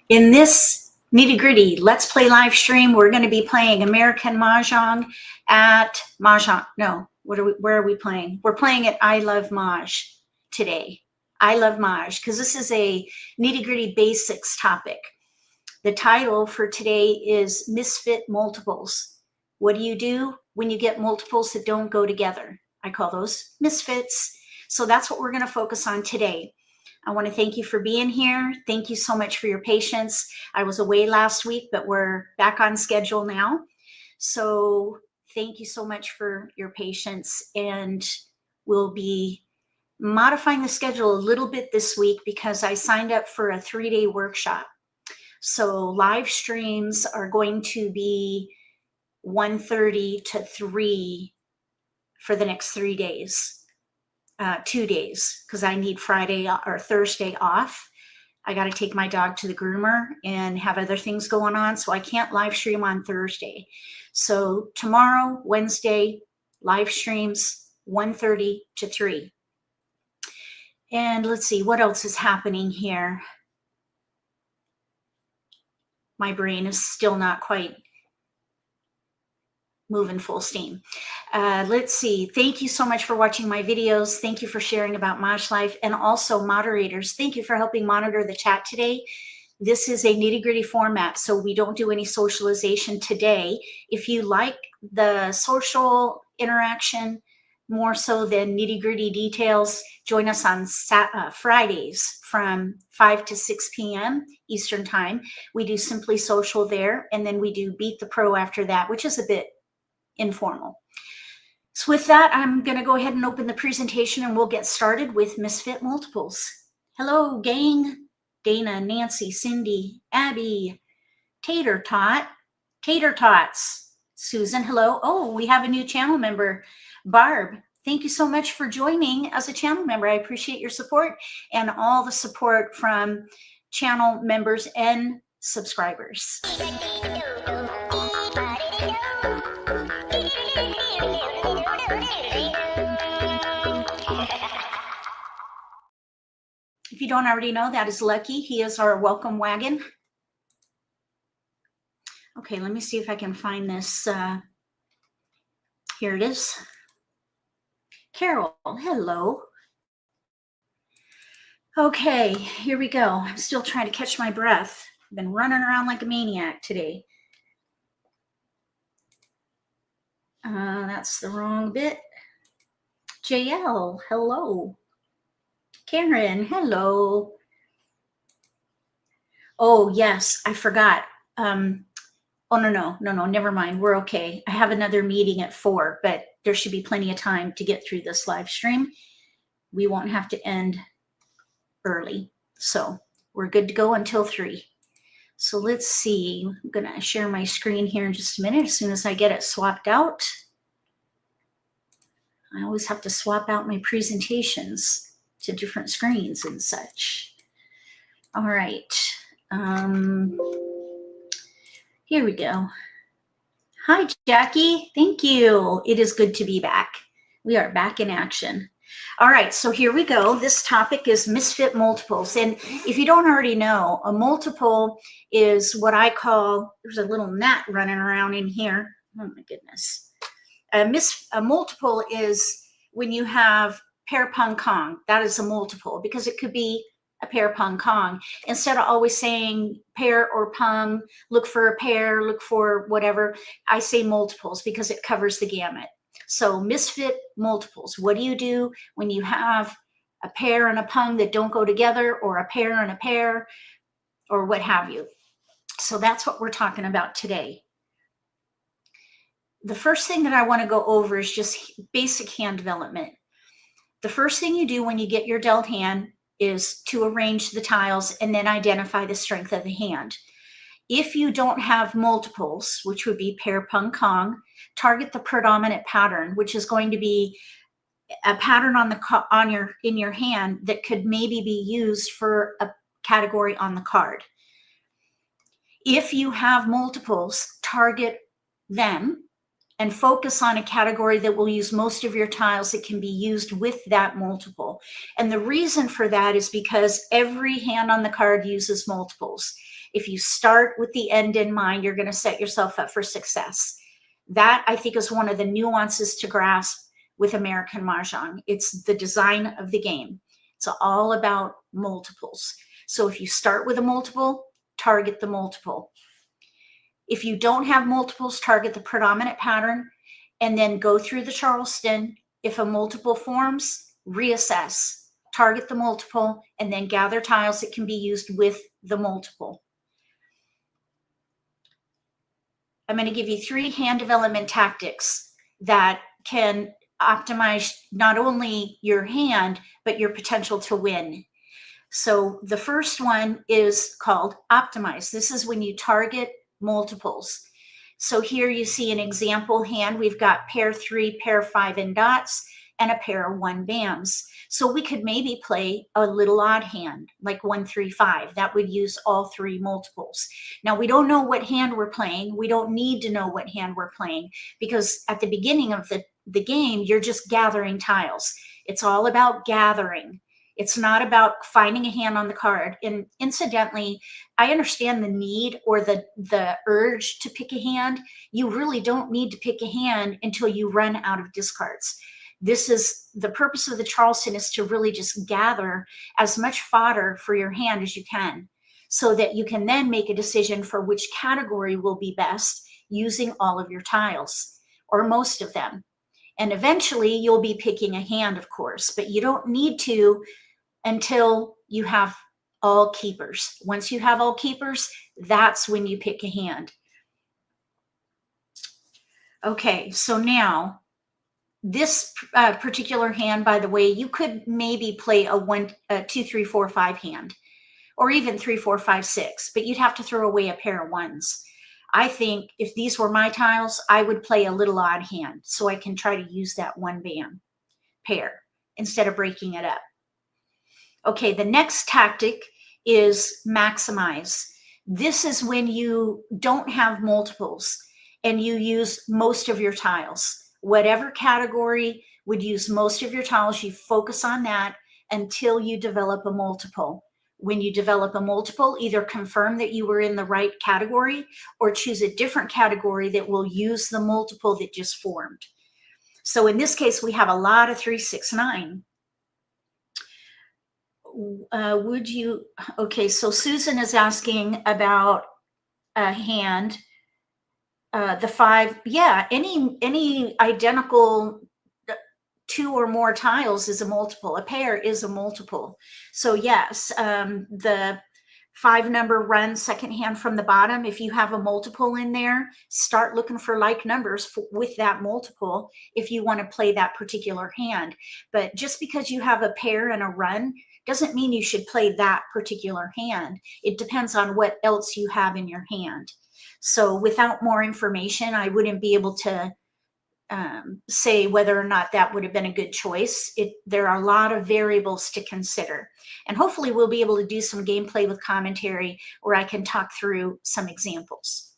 In this nitty-gritty Let's Play live stream, we're going to be playing American Mah Jongg at Mahjong. No, where are we playing? We're playing at I Love Mahj today. I Love Mahj, because this is a nitty-gritty basics topic. The title for today is Misfit Multiples. What do you do when you get multiples that don't go together? I call those misfits. So that's what we're going to focus on today. I want to thank you for being here. Thank you so much for your patience. I was away last week, but we're back on schedule now. So thank you so much for your patience. And we'll be modifying the schedule a little bit this week because I signed up for a 3-day workshop. So live streams are going to be 1:30 to 3 for the next 3 days. 2 days, because I need Friday or Thursday off. I got to take my dog to the groomer and have other things going on, so I can't live stream on Thursday. So tomorrow, Wednesday, live streams 1:30 to 3. And let's see, what else is happening here? My brain is still not quite moving full steam. Let's see. Thank you so much for watching my videos. Thank you for sharing about MAHJLIFE, and also moderators. Thank you for helping monitor the chat today. This is a nitty-gritty format, so we don't do any socialization today. If you like the social interaction more so than nitty-gritty details, join us on Fridays from 5 to 6 p.m. Eastern Time. We do Simply Social there, and then we do Beat the Pro after that, which is a bit informal. So with that, I'm going to go ahead and open the presentation and we'll get started with Misfit Multiples. Hello, gang. Dana, Nancy, Cindy, Abby, Tater Tots, Susan, hello. Oh, we have a new channel member, Barb. Thank you so much for joining as a channel member. I appreciate your support and all the support from channel members and subscribers. If you don't already know, that is Lucky. He is our welcome wagon. Okay, let me see if I can find this. Here it is. Carol, hello. Okay, here we go. I'm still trying to catch my breath. I've been running around like a maniac today. That's the wrong bit. JL, hello. Karen, hello. Oh, yes, I forgot. Oh, no, never mind. We're okay. I have another meeting at 4, but there should be plenty of time to get through this live stream. We won't have to end early. So we're good to go until 3. So let's see. I'm going to share my screen here in just a minute as soon as I get it swapped out. I always have to swap out my presentations to different screens and such. All right. Here we go. Hi, Jackie. Thank you. It is good to be back. We are back in action. All right, so here we go. This topic is misfit multiples. And if you don't already know, a multiple is what I call, there's a little gnat running around in here. Oh my goodness. A multiple is when you have pair pung kong. That is a multiple because it could be a pair pung kong. Instead of always saying pair or pung, look for a pair, look for whatever, I say multiples because it covers the gamut. So misfit multiples. What do you do when you have a pair and a pung that don't go together, or a pair and a pair, or what have you? So that's what we're talking about today. The first thing that I want to go over is just basic hand development. The first thing you do when you get your dealt hand is to arrange the tiles and then identify the strength of the hand. If you don't have multiples, which would be pair pung kong, target the predominant pattern, which is going to be a pattern in your hand that could maybe be used for a category on the card. If you have multiples, target them and focus on a category that will use most of your tiles that can be used with that multiple. And the reason for that is because every hand on the card uses multiples. If you start with the end in mind, you're going to set yourself up for success. That, I think, is one of the nuances to grasp with American Mah Jongg. It's the design of the game. It's all about multiples. So if you start with a multiple, target the multiple. If you don't have multiples, target the predominant pattern, and then go through the Charleston. If a multiple forms, reassess, target the multiple, and then gather tiles that can be used with the multiple. I'm going to give you 3 hand development tactics that can optimize not only your hand, but your potential to win. So the first one is called optimize. This is when you target multiples. So here you see an example hand. We've got pair 3, pair 5 in dots, and a pair of 1 bams. So we could maybe play a little odd hand, like 1, 3, 5. That would use all 3 multiples. Now, we don't know what hand we're playing. We don't need to know what hand we're playing, because at the beginning of the game, you're just gathering tiles. It's all about gathering. It's not about finding a hand on the card. And incidentally, I understand the need or the urge to pick a hand. You really don't need to pick a hand until you run out of discards. This is the purpose of the Charleston, is to really just gather as much fodder for your hand as you can, so that you can then make a decision for which category will be best using all of your tiles, or most of them. And eventually you'll be picking a hand, of course, but you don't need to until you have all keepers. Once you have all keepers, that's when you pick a hand. Okay, so now this particular hand, by the way, you could maybe play a 2, 3, 4, 5 hand, or even 3, 4, 5, 6, but you'd have to throw away a pair of 1s. I think if these were my tiles, I would play a little odd hand so I can try to use that 1 bam pair instead of breaking it up. Okay, the next tactic is maximize. This is when you don't have multiples and you use most of your tiles. Whatever category would use most of your tiles, you focus on that until you develop a multiple. When you develop a multiple, either confirm that you were in the right category or choose a different category that will use the multiple that just formed. So in this case, we have a lot of 3, 6, 9. Would you, okay, so Susan is asking about a hand, the 5, yeah, any identical 2 or more tiles is a multiple. A pair is a multiple. So yes, the 5 number runs second hand from the bottom. If you have a multiple in there, start looking for like numbers with that multiple if you want to play that particular hand. But just because you have a pair and a run doesn't mean you should play that particular hand. It depends on what else you have in your hand. So without more information, I wouldn't be able to say whether or not that would have been a good choice. There are a lot of variables to consider. And hopefully we'll be able to do some gameplay with commentary where I can talk through some examples.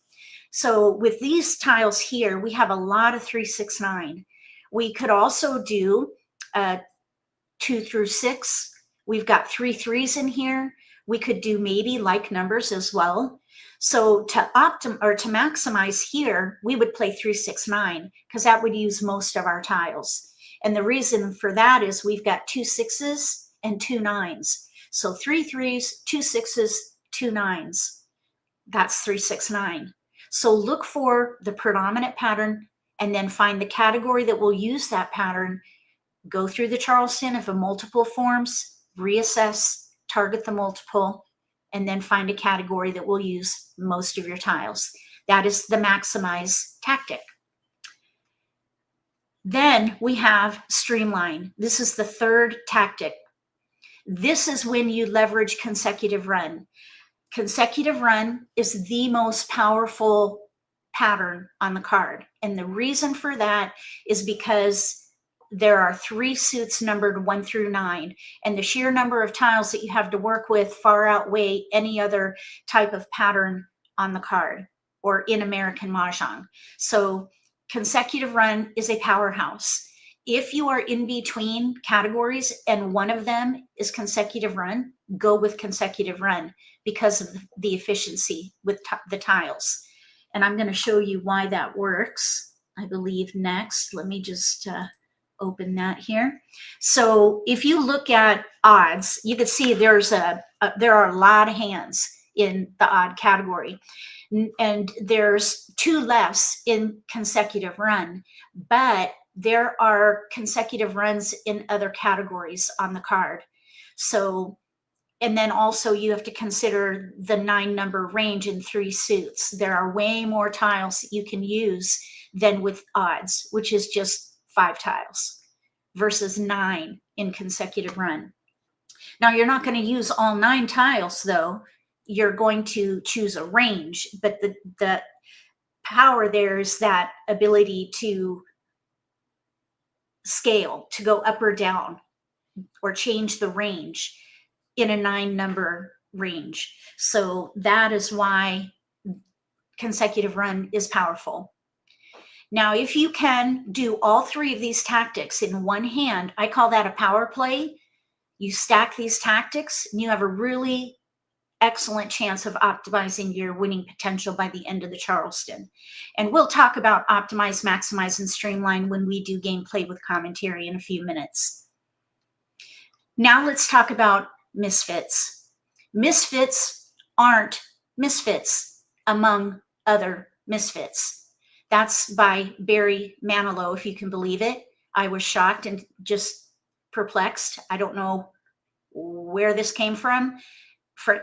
So with these tiles here, we have a lot of 3, 6, 9. We could also do 2 through 6. We've got 3 3s in here. We could do maybe like numbers as well. So to maximize here, we would play 3, 6, 9 because that would use most of our tiles. And the reason for that is we've got 2 6s and 2 9s. So 3 3s, 2 6s, 2 9s. That's 3, 6, 9. So look for the predominant pattern and then find the category that will use that pattern. Go through the Charleston. If a multiple forms, reassess, target the multiple, and then find a category that will use most of your tiles. That is the maximize tactic. Then we have streamline. This is the third tactic. This is when you leverage consecutive run. Consecutive run is the most powerful pattern on the card. And the reason for that is because there are 3 suits numbered 1 through 9, and the sheer number of tiles that you have to work with far outweigh any other type of pattern on the card or in American Mah Jongg. So consecutive run is a powerhouse. if you are in between categories and one of them is consecutive run, go with consecutive run because of the efficiency with the tiles. And I'm going to show you why that works, I believe, next. Let me just open that here. So if you look at odds, you can see there are a lot of hands in the odd category. And there's 2 less in consecutive run, but there are consecutive runs in other categories on the card. So, and then also you have to consider the 9 number range in 3 suits. There are way more tiles that you can use than with odds, which is just 5 tiles versus 9 in consecutive run. Now you're not going to use all 9 tiles though. You're going to choose a range, but the power there is that ability to scale, to go up or down or change the range in a 9 number range. So that is why consecutive run is powerful. Now, if you can do all 3 of these tactics in one hand, I call that a power play. You stack these tactics and you have a really excellent chance of optimizing your winning potential by the end of the Charleston. And we'll talk about optimize, maximize, and streamline when we do gameplay with commentary in a few minutes. Now let's talk about misfits. Misfits aren't misfits among other misfits. That's by Barry Manilow, if you can believe it. I was shocked and just perplexed. I don't know where this came from.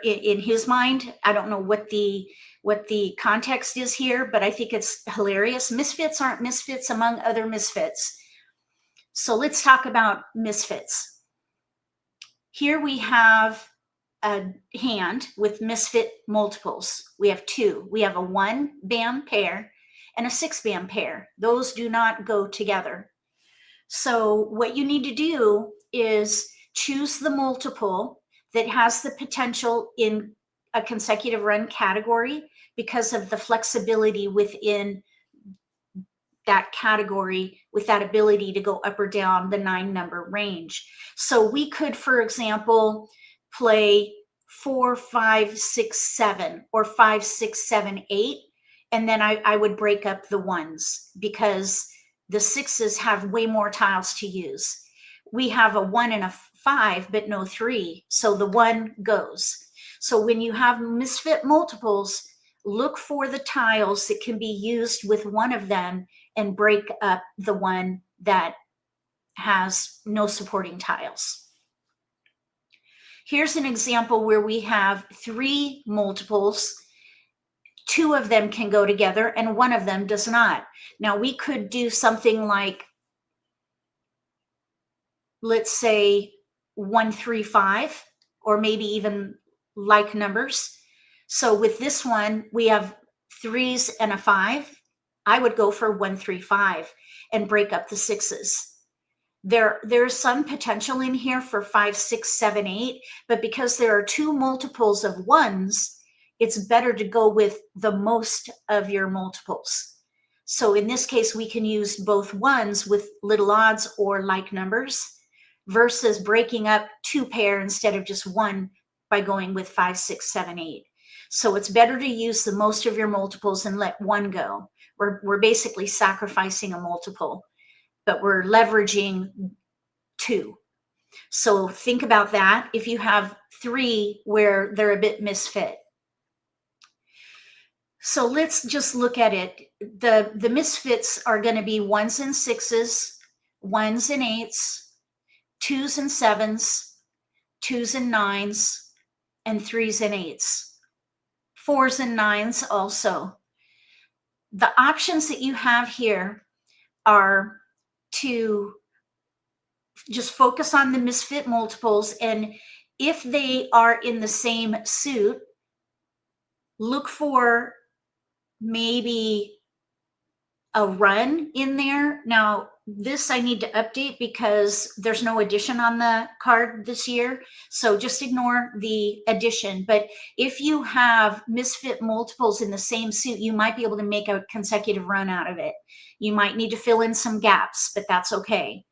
In his mind, I don't know what the context is here, but I think it's hilarious. Misfits aren't misfits among other misfits. So let's talk about misfits. Here we have a hand with misfit multiples. We have 2. We have a 1-band pair and a 6-band pair. Those do not go together. So what you need to do is choose the multiple that has the potential in a consecutive run category because of the flexibility within that category with that ability to go up or down the 9 number range. So we could, for example, play 4, 5, 6, 7 or 5, 6, 7, 8. And then I would break up the 1s because the 6s have way more tiles to use. We have a 1 and a 5, but no 3. So the 1 goes. So when you have misfit multiples, look for the tiles that can be used with one of them and break up the one that has no supporting tiles. Here's an example where we have 3 multiples. 2 of them can go together and 1 of them does not. Now we could do something like, let's say 1, 3, 5, or maybe even like numbers. So with this one, we have 3s and a 5. I would go for 1, 3, 5 and break up the 6s. There's some potential in here for 5, 6, 7, 8, but because there are 2 multiples of 1s, it's better to go with the most of your multiples. So in this case, we can use both 1s with little odds or like numbers versus breaking up 2 pair instead of just 1 by going with 5, 6, 7, 8. So it's better to use the most of your multiples and let 1 go. We're basically sacrificing a multiple, but we're leveraging 2. So think about that if you have 3 where they're a bit misfit. So let's just look at it. The misfits are going to be 1s and 6s, 1s and 8s, 2s and 7s, 2s and 9s, and 3s and 8s. 4s and 9s also. The options that you have here are to just focus on the misfit multiples, and if they are in the same suit, look for maybe a run in there. Now, this I need to update because there's no addition on the card this year. So just ignore the addition. But if you have misfit multiples in the same suit, you might be able to make a consecutive run out of it. You might need to fill in some gaps, but that's okay.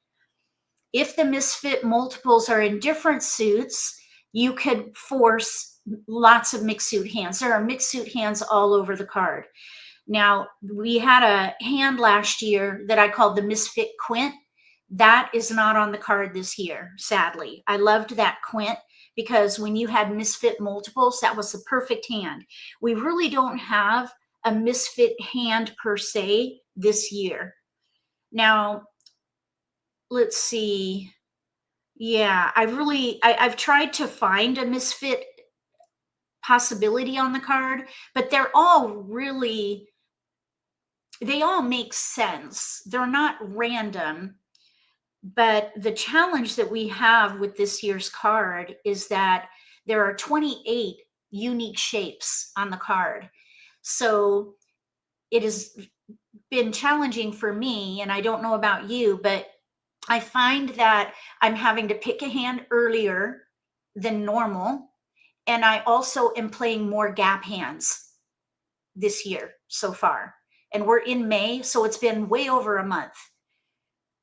if the Misfit multiples are in different suits, you could force lots of mixed suit hands. There are mixed suit hands all over the card. Now, we had a hand last year that I called the Misfit Quint. That is not on the card this year, sadly. I loved that Quint because when you had Misfit multiples, that was the perfect hand. We really don't have a Misfit hand per se this year. Now, let's see. Yeah, I've tried to find a Misfit possibility on the card, but they're all really, they all make sense. They're not random, but the challenge that we have with this year's card is that there are 28 unique shapes on the card. So it has been challenging for me, and I don't know about you, but I find that I'm having to pick a hand earlier than normal. And I also am playing more gap hands this year so far. And we're in May, so it's been way over a month.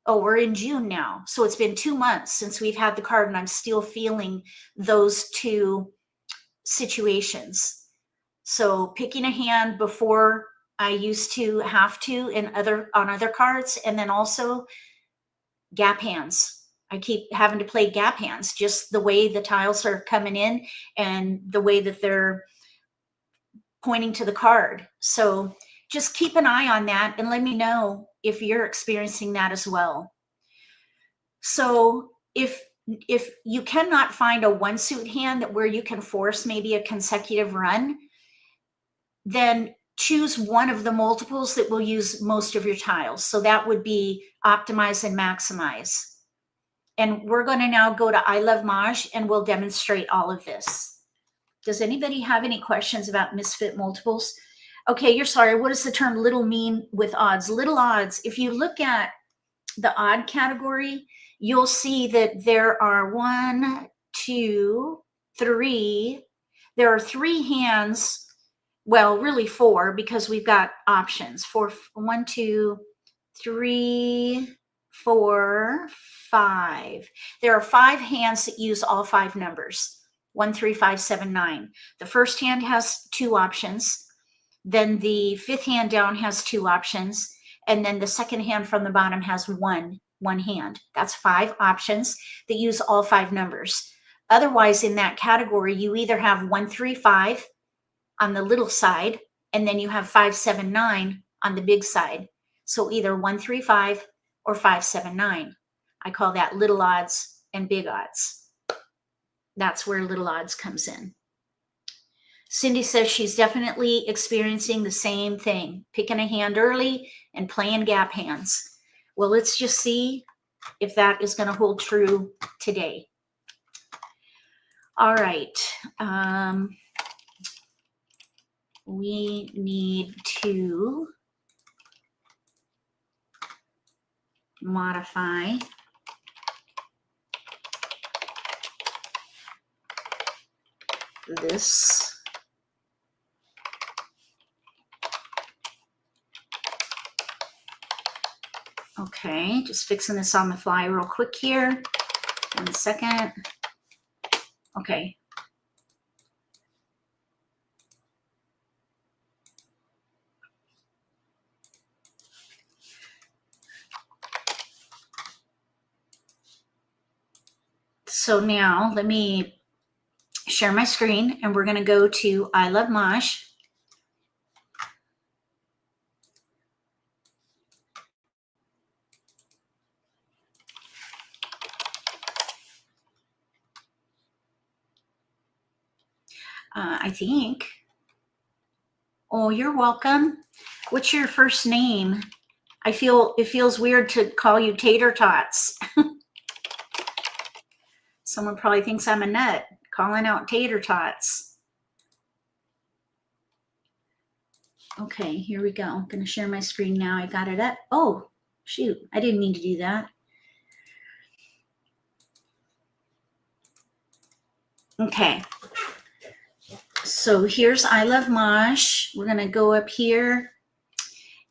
Oh, we're in June now. So it's been 2 months since we've had the card, and I'm still feeling those two situations. So picking a hand before I used to have to on other cards, and then also gap hands. I keep having to play gap hands, just the way the tiles are coming in and the way that they're pointing to the card. So just keep an eye on that and let me know if you're experiencing that as well. So if you cannot find a one suit hand where you can force maybe a consecutive run, then choose one of the multiples that will use most of your tiles. So that would be optimize and maximize. And we're going to now go to I Love Mahj, and we'll demonstrate all of this. Does anybody have any questions about Misfit multiples? Okay, you're sorry. What does the term little mean with odds? Little odds, if you look at the odd category, you'll see that there are 1, 2, 3. There are 3 hands. Well, really 4, because we've got options. 1, 2, 3, 4, 5. There are 5 hands that use all 5 numbers. 1, 3, 5, 7, 9. The first hand has 2 options. Then the 5th hand down has 2 options. And then the second hand from the bottom has one hand. That's 5 options that use all 5 numbers. Otherwise, in that category, you either have 1, 3, 5 on the little side, and then you have 5, 7, 9 on the big side. So either 1, 3, 5 or 5, 7, 9. I call that little odds and big odds. That's where little odds comes in. Cindy says she's definitely experiencing the same thing, picking a hand early and playing gap hands. Well, let's just see if that is going to hold true today. All right. We need to modify this. Okay, just fixing this on the fly real quick here. 1 second. Okay. So now let me share my screen, and we're going to go to I Love Mahj. I think. Oh, you're welcome. What's your first name? It feels weird to call you Tater Tots. Someone probably thinks I'm a nut calling out Tater Tots. Okay, here we go. I'm going to share my screen now. I got it up. Oh, shoot. I didn't mean to do that. Okay. So here's I Love Mahj. We're going to go up here,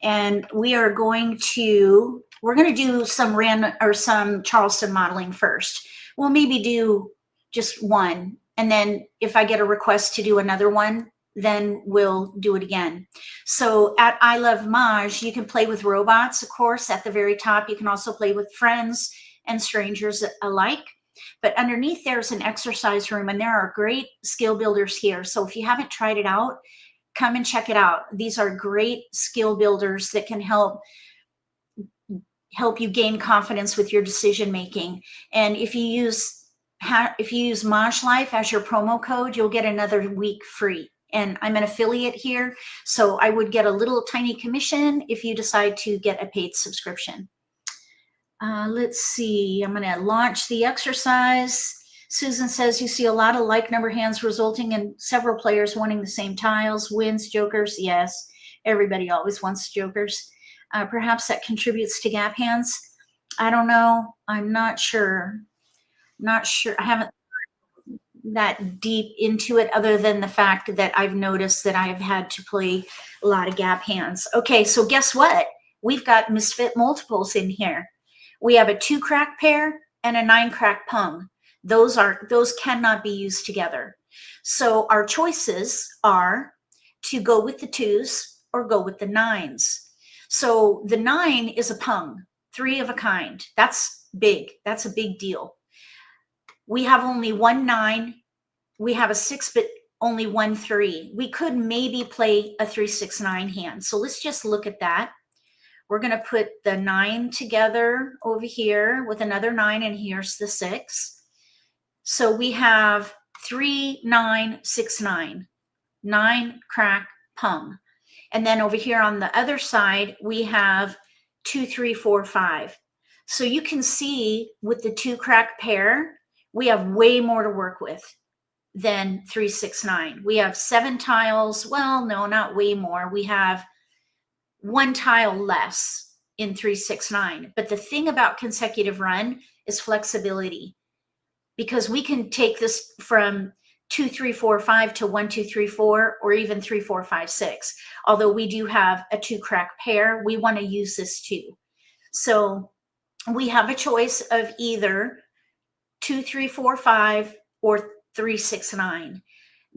and we are going to We're going to do some random or some Charleston modeling first. We'll maybe do just one. And then if I get a request to do another one, then we'll do it again. So at I Love Mahj, you can play with robots, of course, at the very top. You can also play with friends and strangers alike. But underneath there's an exercise room, and there are great skill builders here. So if you haven't tried it out, come and check it out. These are great skill builders that can help you gain confidence with your decision making. And if you use MAHJLIFE as your promo code, you'll get another week free. And I'm an affiliate here, so I would get a little tiny commission if you decide to get a paid subscription. Let's see, I'm going to launch the exercise. Susan says you see a lot of like number hands resulting in several players wanting the same tiles, wins, jokers. Yes, everybody always wants jokers. Perhaps that contributes to gap hands. I don't know. I'm not sure. Not sure. I haven't that deep into it, other than the fact that I've noticed that I've had to play a lot of gap hands. Okay, so guess what? We've got Misfit multiples in here. We have a 2-crack pair and a 9-crack pung. Those cannot be used together. So our choices are to go with the 2s or go with the 9s. So the 9 is a pung, 3 of a kind. That's big. That's a big deal. We have only one 9. We have a 6, but only one 3. We could maybe play a 3-6-9 hand. So let's just look at that. We're going to put the 9 together over here with another 9, and here's the 6. So we have 3, 9, 6, 9, 9 crack pung. And then over here on the other side, we have 2, 3, 4, 5. So you can see with the 2-crack pair, we have way more to work with than 3, 6, 9. We have 7 tiles. Well, no, not way more. We have 1 tile less in 3, 6, 9. But the thing about consecutive run is flexibility, because we can take this from 2, 3, 4, 5 to 1, 2, 3, 4, or even 3, 4, 5, 6. Although we do have a 2-crack pair, we want to use this too. So we have a choice of either 2, 3, 4, 5 or 3, 6, 9.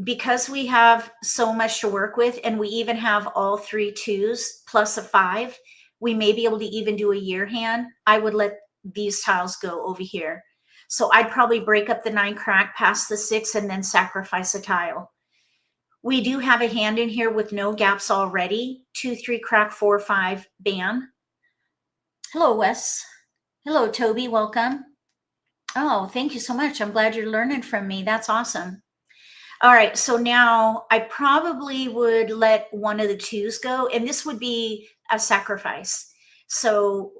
Because we have so much to work with, and we even have all 3 2s plus a 5, we may be able to even do a year hand. I would let these tiles go over here. So I'd probably break up the 9 crack past the 6 and then sacrifice a tile. We do have a hand in here with no gaps already. 2, 3 crack, 4, 5 bam. Hello, Wes. Hello, Toby. Welcome. Oh, thank you so much. I'm glad you're learning from me. That's awesome. All right, so now I probably would let one of the 2s go, and this would be a sacrifice. So,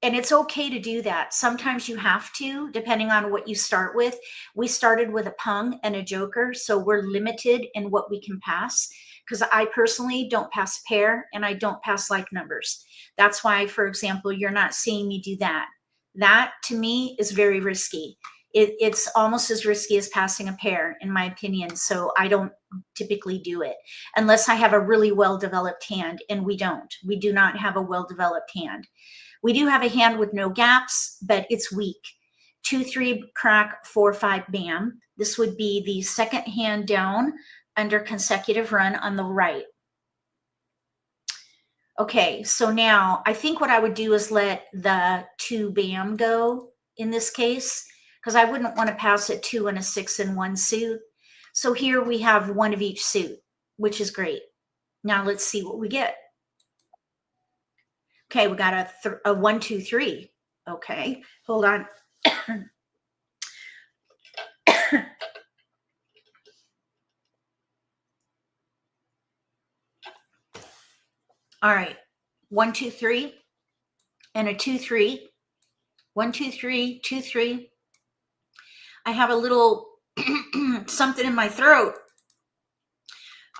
and it's okay to do that. Sometimes you have to, depending on what you start with. We started with a pung and a joker, so we're limited in what we can pass, because I personally don't pass pair and I don't pass like numbers. That's why, for example, you're not seeing me do that. That, to me, is very risky. It's almost as risky as passing a pair, in my opinion. So I don't typically do it unless I have a really well-developed hand, and we don't. We do not have a well-developed hand. We do have a hand with no gaps, but it's weak. 2, 3 crack, 4, 5 bam. This would be the second hand down under consecutive run on the right. Okay, so now I think what I would do is let the 2 bam go in this case, because I wouldn't want to pass a 2 and a 6 in one suit. So here we have one of each suit, which is great. Now let's see what we get. Okay, we got a 1, 2, 3. Okay, hold on. All right, 1, 2, 3, and a 2, 3. 1, 2, 3, 2, 3. I have a little something in my throat.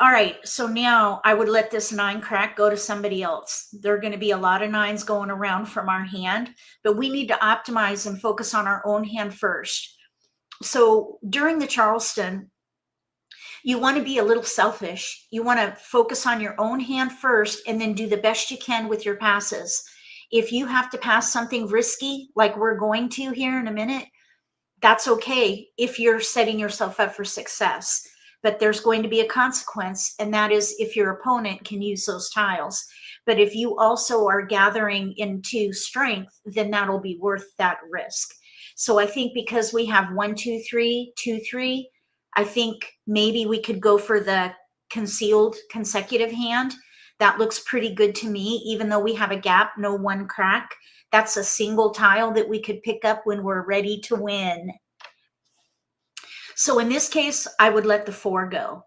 All right, so now I would let this 9 crack go to somebody else. There are going to be a lot of 9s going around from our hand, but we need to optimize and focus on our own hand first. So during the Charleston, you want to be a little selfish. You want to focus on your own hand first and then do the best you can with your passes. If you have to pass something risky, like we're going to here in a minute, that's okay if you're setting yourself up for success. But there's going to be a consequence, and that is if your opponent can use those tiles. But if you also are gathering into strength, then that'll be worth that risk. So I think because we have 1, 2, 3, 2, 3, I think maybe we could go for the concealed consecutive hand. That looks pretty good to me, even though we have a gap, no one crack. That's a single tile that we could pick up when we're ready to win. So in this case, I would let the 4 go.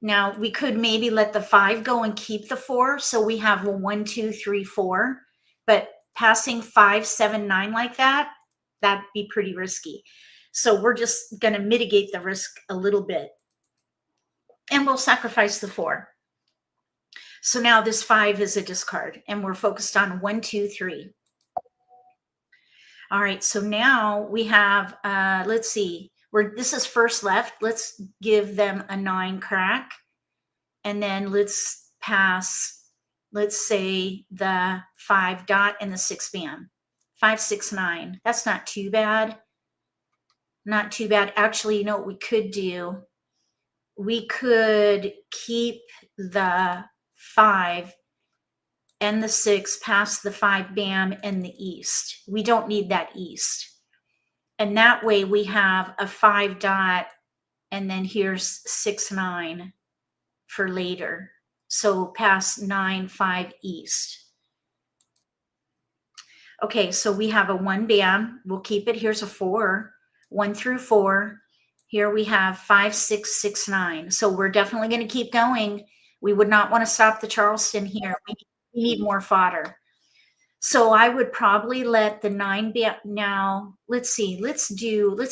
Now we could maybe let the 5 go and keep the 4. So we have a 1, 2, 3, 4, but passing 5, 7, 9 like that, that'd be pretty risky. So we're just going to mitigate the risk a little bit, and we'll sacrifice the 4. So now this 5 is a discard, and we're focused on 1, 2, 3. All right, so now we have, let's see, this is first left. Let's give them a 9 crack, and then let's pass, let's say the 5 dot and the 6 bam. 5, 6, 9. That's not too bad. Not too bad. Actually, you know what we could do? We could keep the 5 and the 6 past the 5 bam and the east. We don't need that east. And that way we have a 5 dot, and then here's 6, 9 for later. So past 9, 5 east. Okay, so we have a 1 bam. We'll keep it. Here's a 4. 1 through 4. Here we have 5, 6, 6, 9. So we're definitely going to keep going. We would not want to stop the Charleston here. We need more fodder. So I would probably let the 9 be up now. Let's see. Let's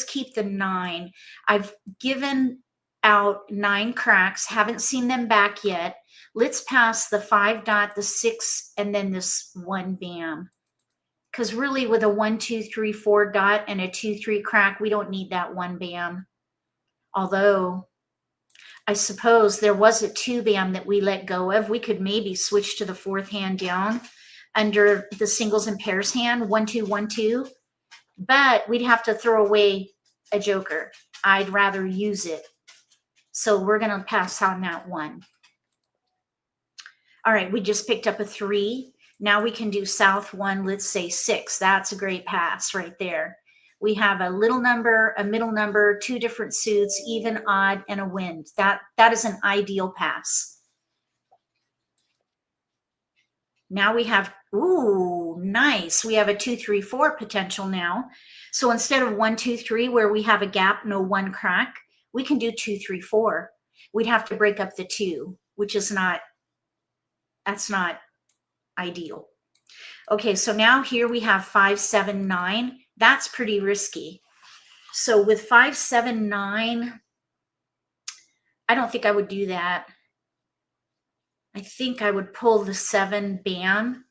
keep the 9. I've given out 9 cracks. Haven't seen them back yet. Let's pass the 5 dot, the 6, and then this 1 bam. Because really with a 1, 2, 3, 4 dot and a 2, 3 crack, we don't need that 1 bam. Although I suppose there was a 2 bam that we let go of. We could maybe switch to the 4th hand down under the singles and pairs hand, 1, 2, 1, 2. But we'd have to throw away a joker. I'd rather use it. So we're going to pass on that 1. All right, we just picked up a 3. Now we can do south 1, let's say 6. That's a great pass right there. We have a little number, a middle number, 2 different suits, even, odd, and a wind. That is an ideal pass. Now we have, ooh, nice. We have a 2, 3, 4 potential now. So instead of 1, 2, 3, where we have a gap, no 1 crack, we can do 2, 3, 4. We'd have to break up the 2, which is not, that's not ideal. Okay, so now here we have 5, 7, 9. That's pretty risky. So with 5, 7, 9, I don't think I would do that. I think I would pull the 7 bam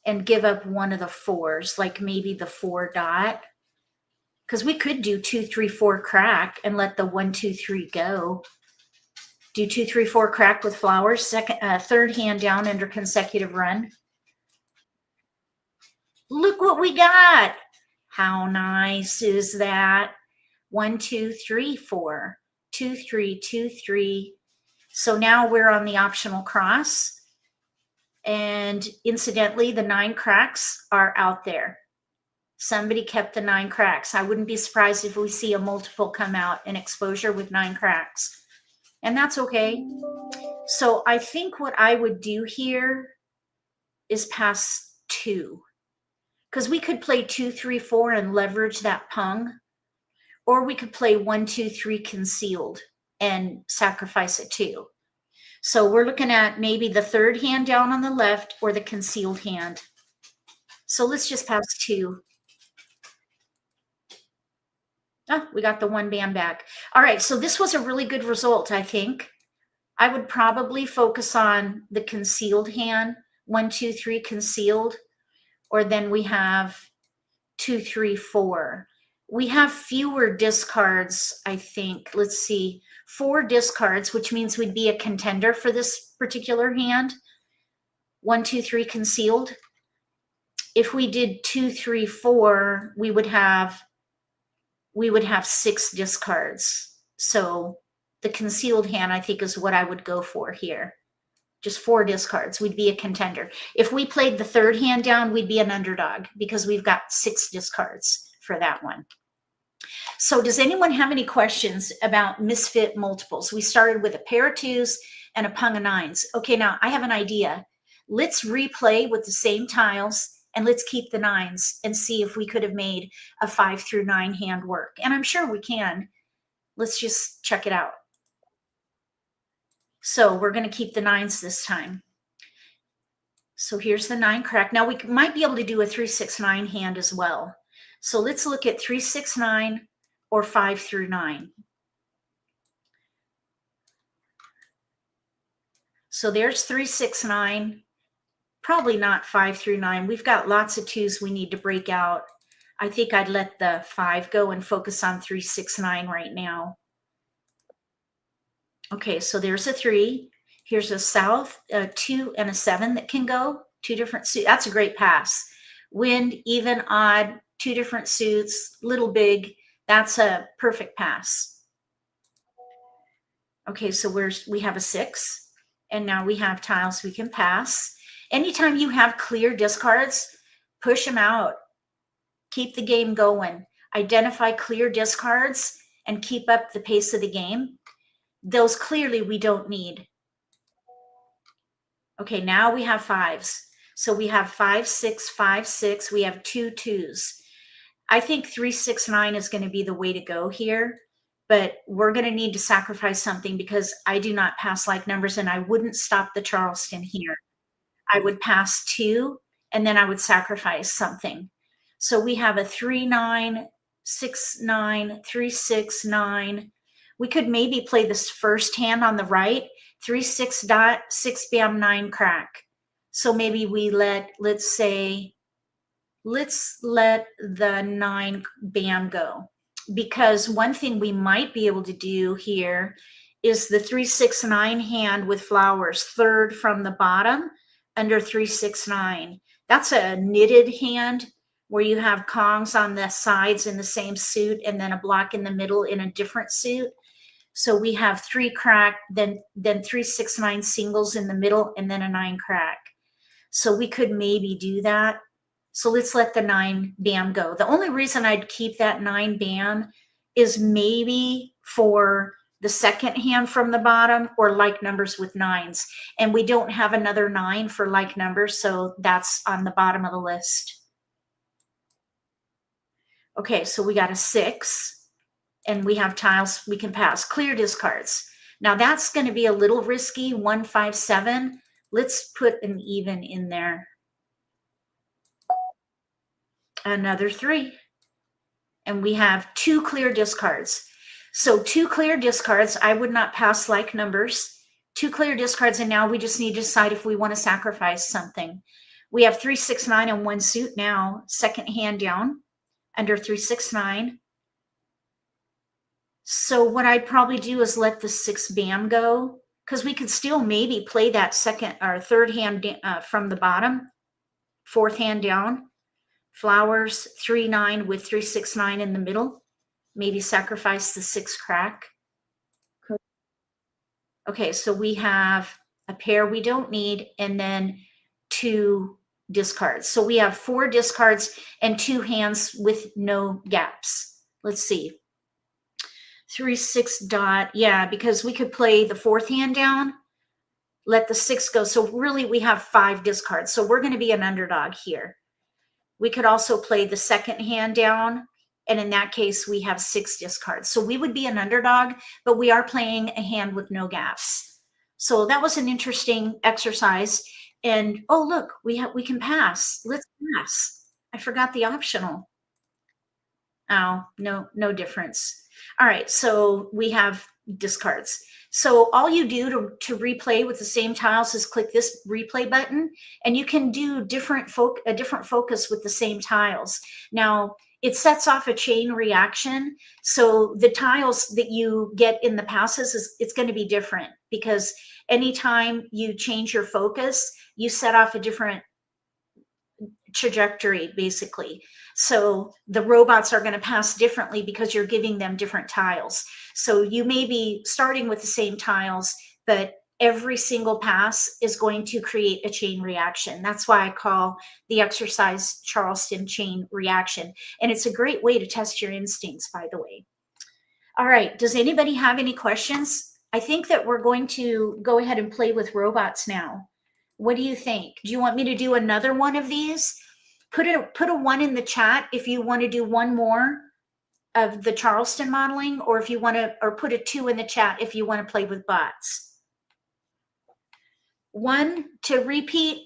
and give up one of the 4s, like maybe the 4 dot. Because we could do 2, 3, 4 crack and let the 1, 2, 3 go. Do 2, 3, 4 crack with flowers, third hand down under consecutive run. Look what we got. How nice is that? 1, 2, 3, 4. 2, 3, 2, 3. So now we're on the optional cross. And incidentally, the 9 cracks are out there. Somebody kept the 9 cracks. I wouldn't be surprised if we see a multiple come out in exposure with 9 cracks. And that's okay. So I think what I would do here is pass 2. Because we could play 2, 3, 4 and leverage that pung. Or we could play 1, 2, 3 concealed and sacrifice a 2. So we're looking at maybe the 3rd hand down on the left or the concealed hand. So let's just pass 2. Oh, we got the 1 bam back. All right, so this was a really good result, I think. I would probably focus on the concealed hand, 1, 2, 3 concealed, or then we have 2, 3, 4. We have fewer discards, I think. Let's see, 4 discards, which means we'd be a contender for this particular hand. 1, 2, 3 concealed. if we did 2, 3, 4, we would have 6 discards. So the concealed hand, I think, is what I would go for here. Just 4 discards. We'd be a contender. If we played the third hand down, we'd be an underdog because we've got 6 discards for that one. So does anyone have any questions about Misfit multiples? We started with a pair of 2s and a pung of 9s. Okay, now I have an idea. Let's replay with the same tiles and let's keep the 9s and see if we could have made a 5 through 9 hand work. And I'm sure we can. Let's just check it out. So we're going to keep the 9s this time. So here's the 9 crack. Now we might be able to do a 3, 6, 9 hand as well. So let's look at 3, 6, 9 or 5 through 9. So there's 3, 6, 9. Probably not 5 through 9. We've got lots of 2s we need to break out. I think I'd let the 5 go and focus on 3, 6, 9 right now. Okay, so there's a 3. Here's a south, a 2 and a 7 that can go. 2 different suits. That's a great pass. Wind, even, odd, 2 different suits, little, big. That's a perfect pass. Okay, so we have a 6. And now we have tiles we can pass. Anytime you have clear discards, push them out. Keep the game going. Identify clear discards and keep up the pace of the game. Those clearly we don't need. Okay, now we have 5s. So we have 5, 6, 5, 6. We have 2 2s. I think 3, 6, 9 is going to be the way to go here. But we're going to need to sacrifice something because I do not pass like numbers and I wouldn't stop the Charleston here. I would pass 2 and then I would sacrifice something. So we have a 3, 9, 6, 9, 3, 6, 9. We could maybe play this first hand on the right, 3, 6 dot, 6 bam, 9 crack. So maybe we let's let the 9 bam go. Because one thing we might be able to do here is the 3, 6, 9 hand with flowers, third from the bottom under 3, 6, 9. That's a knitted hand where you have kongs on the sides in the same suit and then a block in the middle in a different suit. So we have 3 crack, then 3, 6, 9 singles in the middle and then a 9 crack. So we could maybe do that. So let's let the 9 bam go. The only reason I'd keep that 9 bam is maybe for the second hand from the bottom or like numbers with 9s. And we don't have another 9 for like numbers, so that's on the bottom of the list. Okay, so we got a 6 and we have tiles we can pass. Clear discards. Now that's going to be a little risky, 1, 5, 7. Let's put an even in there. Another 3. And we have 2 clear discards. So 2 clear discards, I would not pass like numbers. 2 clear discards, and now we just need to decide if we want to sacrifice something. We have 3, 6, 9 and 1 suit now, second hand down under 3, 6, 9. So what I'd probably do is let the 6 bam go, because we could still maybe play that second or third hand from the bottom, fourth hand down. Flowers, 3, 9 with 3, 6, 9 in the middle. Maybe sacrifice the 6 crack. Okay, so we have a pair we don't need and then 2 discards. So we have 4 discards and 2 hands with no gaps. Let's see. 3, 6 dot. Yeah, because we could play the 4th hand down, let the 6 go. So really we have 5 discards. So we're going to be an underdog here. We could also play the second hand down, and in that case, we have 6 discards. So we would be an underdog, but we are playing a hand with no gaps. So that was an interesting exercise. And oh, look, we can pass. Let's pass. I forgot the optional. Oh, no difference. All right, so we have discards. So all you do to replay with the same tiles is click this replay button, and you can do a different focus with the same tiles. Now, it sets off a chain reaction. So the tiles that you get in the passes, it's going to be different, because anytime you change your focus, you set off a different trajectory, basically. So the robots are going to pass differently because you're giving them different tiles. So you may be starting with the same tiles, but every single pass is going to create a chain reaction. That's why I call the exercise Charleston chain reaction. And it's a great way to test your instincts, by the way. All right, does anybody have any questions? I think that we're going to go ahead and play with robots now. What do you think? Do you want me to do another one of these? Put a 1 in the chat if you want to do one more of the Charleston modeling, or if you want to, or put a 2 in the chat if you want to play with bots. 1 to repeat,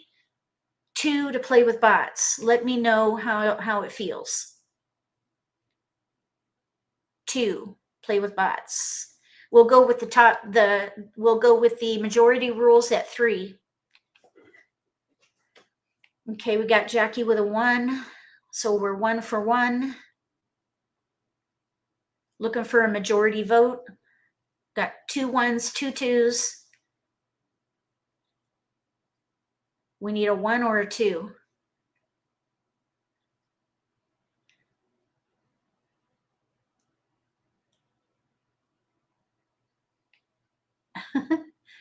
2 to play with bots. Let me know how it feels. 2, play with bots. We'll go with we'll go with the majority rules at 3. Okay, we got Jackie with a 1. So we're 1 for 1. Looking for a majority vote. Got 2 1s, 2 2s. We need a 1 or a 2.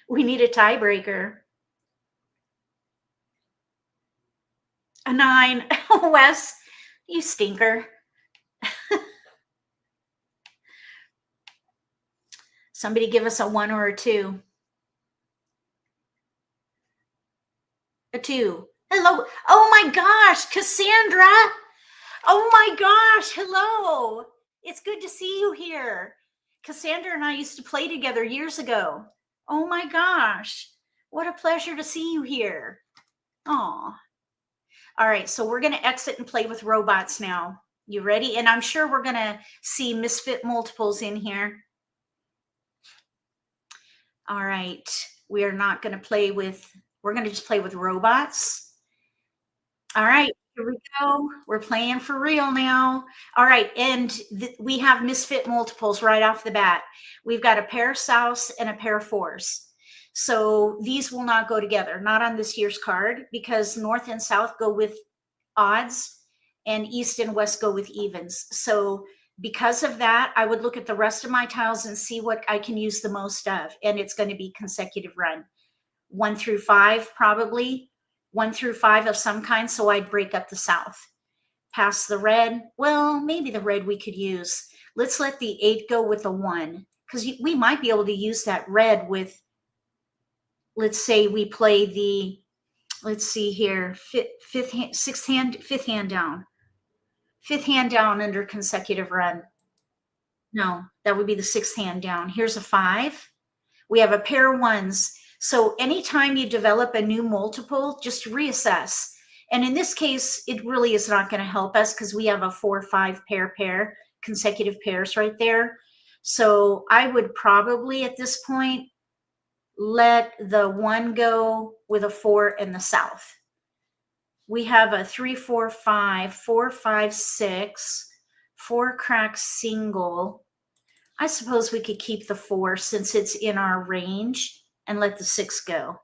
We need a tiebreaker. A 9. Wes, you stinker. Somebody give us a 1 or a 2. A 2. Hello. Oh my gosh, Cassandra. Oh my gosh, hello. It's good to see you here. Cassandra and I used to play together years ago. Oh my gosh. What a pleasure to see you here. Oh. All right, so we're going to exit and play with robots now. You ready? And I'm sure we're going to see Misfit multiples in here. All right, we are not going to play with, we're going to just play with robots. All right, here we go. We're playing for real now. All right, and we have Misfit multiples right off the bat. We've got a pair of souths and a pair of 4s. So these will not go together, not on this year's card, because north and south go with odds and east and west go with evens. So because of that, I would look at the rest of my tiles and see what I can use the most of. And it's going to be consecutive run. 1 through 5, probably. 1 through 5 of some kind. So I'd break up the south. Pass the red. Well, maybe the red we could use. Let's let the 8 go with a 1. Because we might be able to use that red with, let's say we play the, let's see here, fifth hand down. 5th hand down under consecutive run. No, that would be the 6th hand down. Here's a 5. We have a pair of 1s. So anytime you develop a new multiple, just reassess. And in this case, it really is not going to help us because we have a 4-5 pair, consecutive pairs right there. So I would probably at this point let the 1 go with a 4 in the south. We have a 3, 4, 5, 4, 5, 6, 4 crack single. I suppose we could keep the 4 since it's in our range and let the 6 go.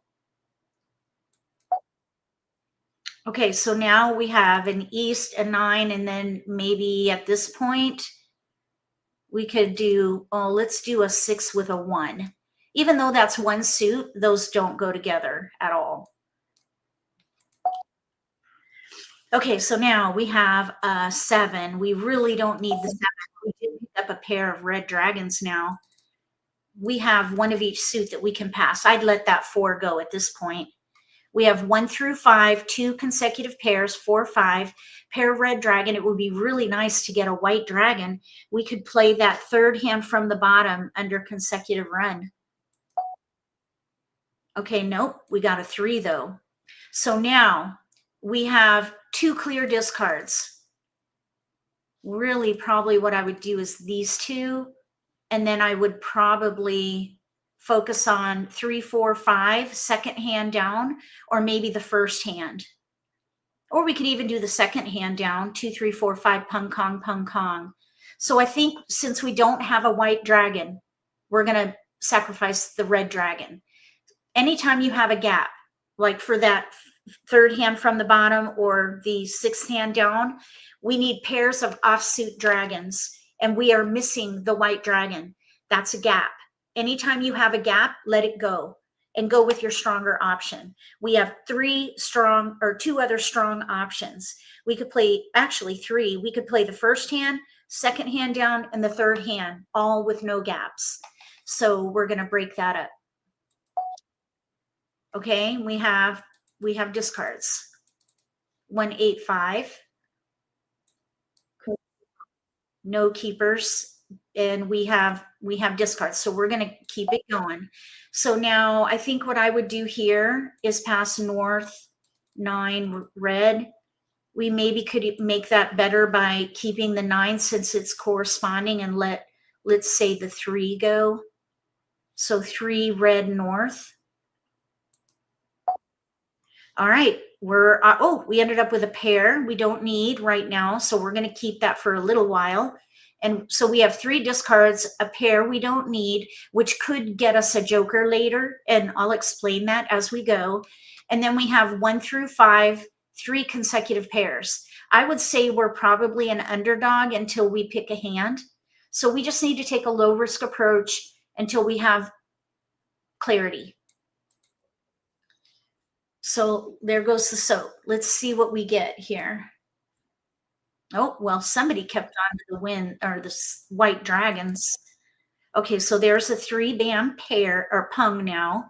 Okay, so now we have an east, a 9, and then maybe at this point we could do, oh, let's do a 6 with a 1. Even though that's one suit, those don't go together at all. Okay, so now we have a 7. We really don't need the 7. We did pick up a pair of red dragons now. We have 1 of each suit that we can pass. I'd let that 4 go at this point. We have 1 through 5, 2 consecutive pairs, 4, 5, pair of red dragon. It would be really nice to get a white dragon. We could play that 3rd hand from the bottom under consecutive run. Okay, nope, we got a 3 though. So now we have 2 clear discards. Really, probably what I would do is these 2, and then I would probably focus on 3, 4, 5, 2nd hand down, or maybe the 1st hand. Or we could even do the 2nd hand down, 2, 3, 4, 5, pung kong, pung kong. So I think since we don't have a white dragon, we're going to sacrifice the red dragon. Anytime you have a gap, like for that third hand from the bottom or the sixth hand down, we need pairs of offsuit dragons, and we are missing the white dragon. That's a gap. Anytime you have a gap, let it go and go with your stronger option. We have two other strong options. We could play, actually three. We could play the first hand, second hand down, and the third hand, all with no gaps. So we're going to break that up. Okay, we have discards. 1, 8, 5. No keepers, and we have discards. So we're going to keep it going. So now I think what I would do here is pass north 9 red. We maybe could make that better by keeping the 9 since it's corresponding, and let's say the 3 go. So 3 red north. All right, we ended up with a pair we don't need right now, so we're going to keep that for a little while. And so we have 3 discards, a pair we don't need, which could get us a joker later, and I'll explain that as we go. And then we have 1 through 5, 3 consecutive pairs. I would say we're probably an underdog until we pick a hand. So we just need to take a low risk approach until we have clarity. So there goes the soap. Let's see what we get here. Oh, well, somebody kept on to the win, or the white dragons. Okay, so there's a 3 bam pair or pung now.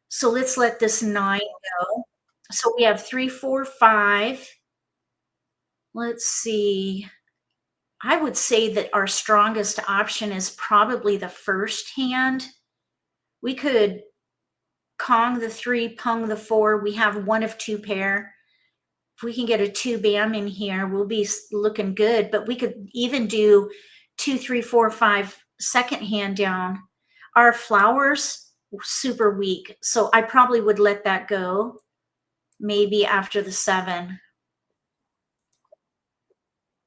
So let's let this 9 go. So we have 3, 4, 5. Let's see. I would say that our strongest option is probably the first hand. We could Kong the 3, pung the 4. We have 1 of 2 pair. If we can get a 2 bam in here, we'll be looking good. But we could even do 2, 3, 4, 5 second hand down. Our flowers super weak, so I probably would let that go maybe after the 7.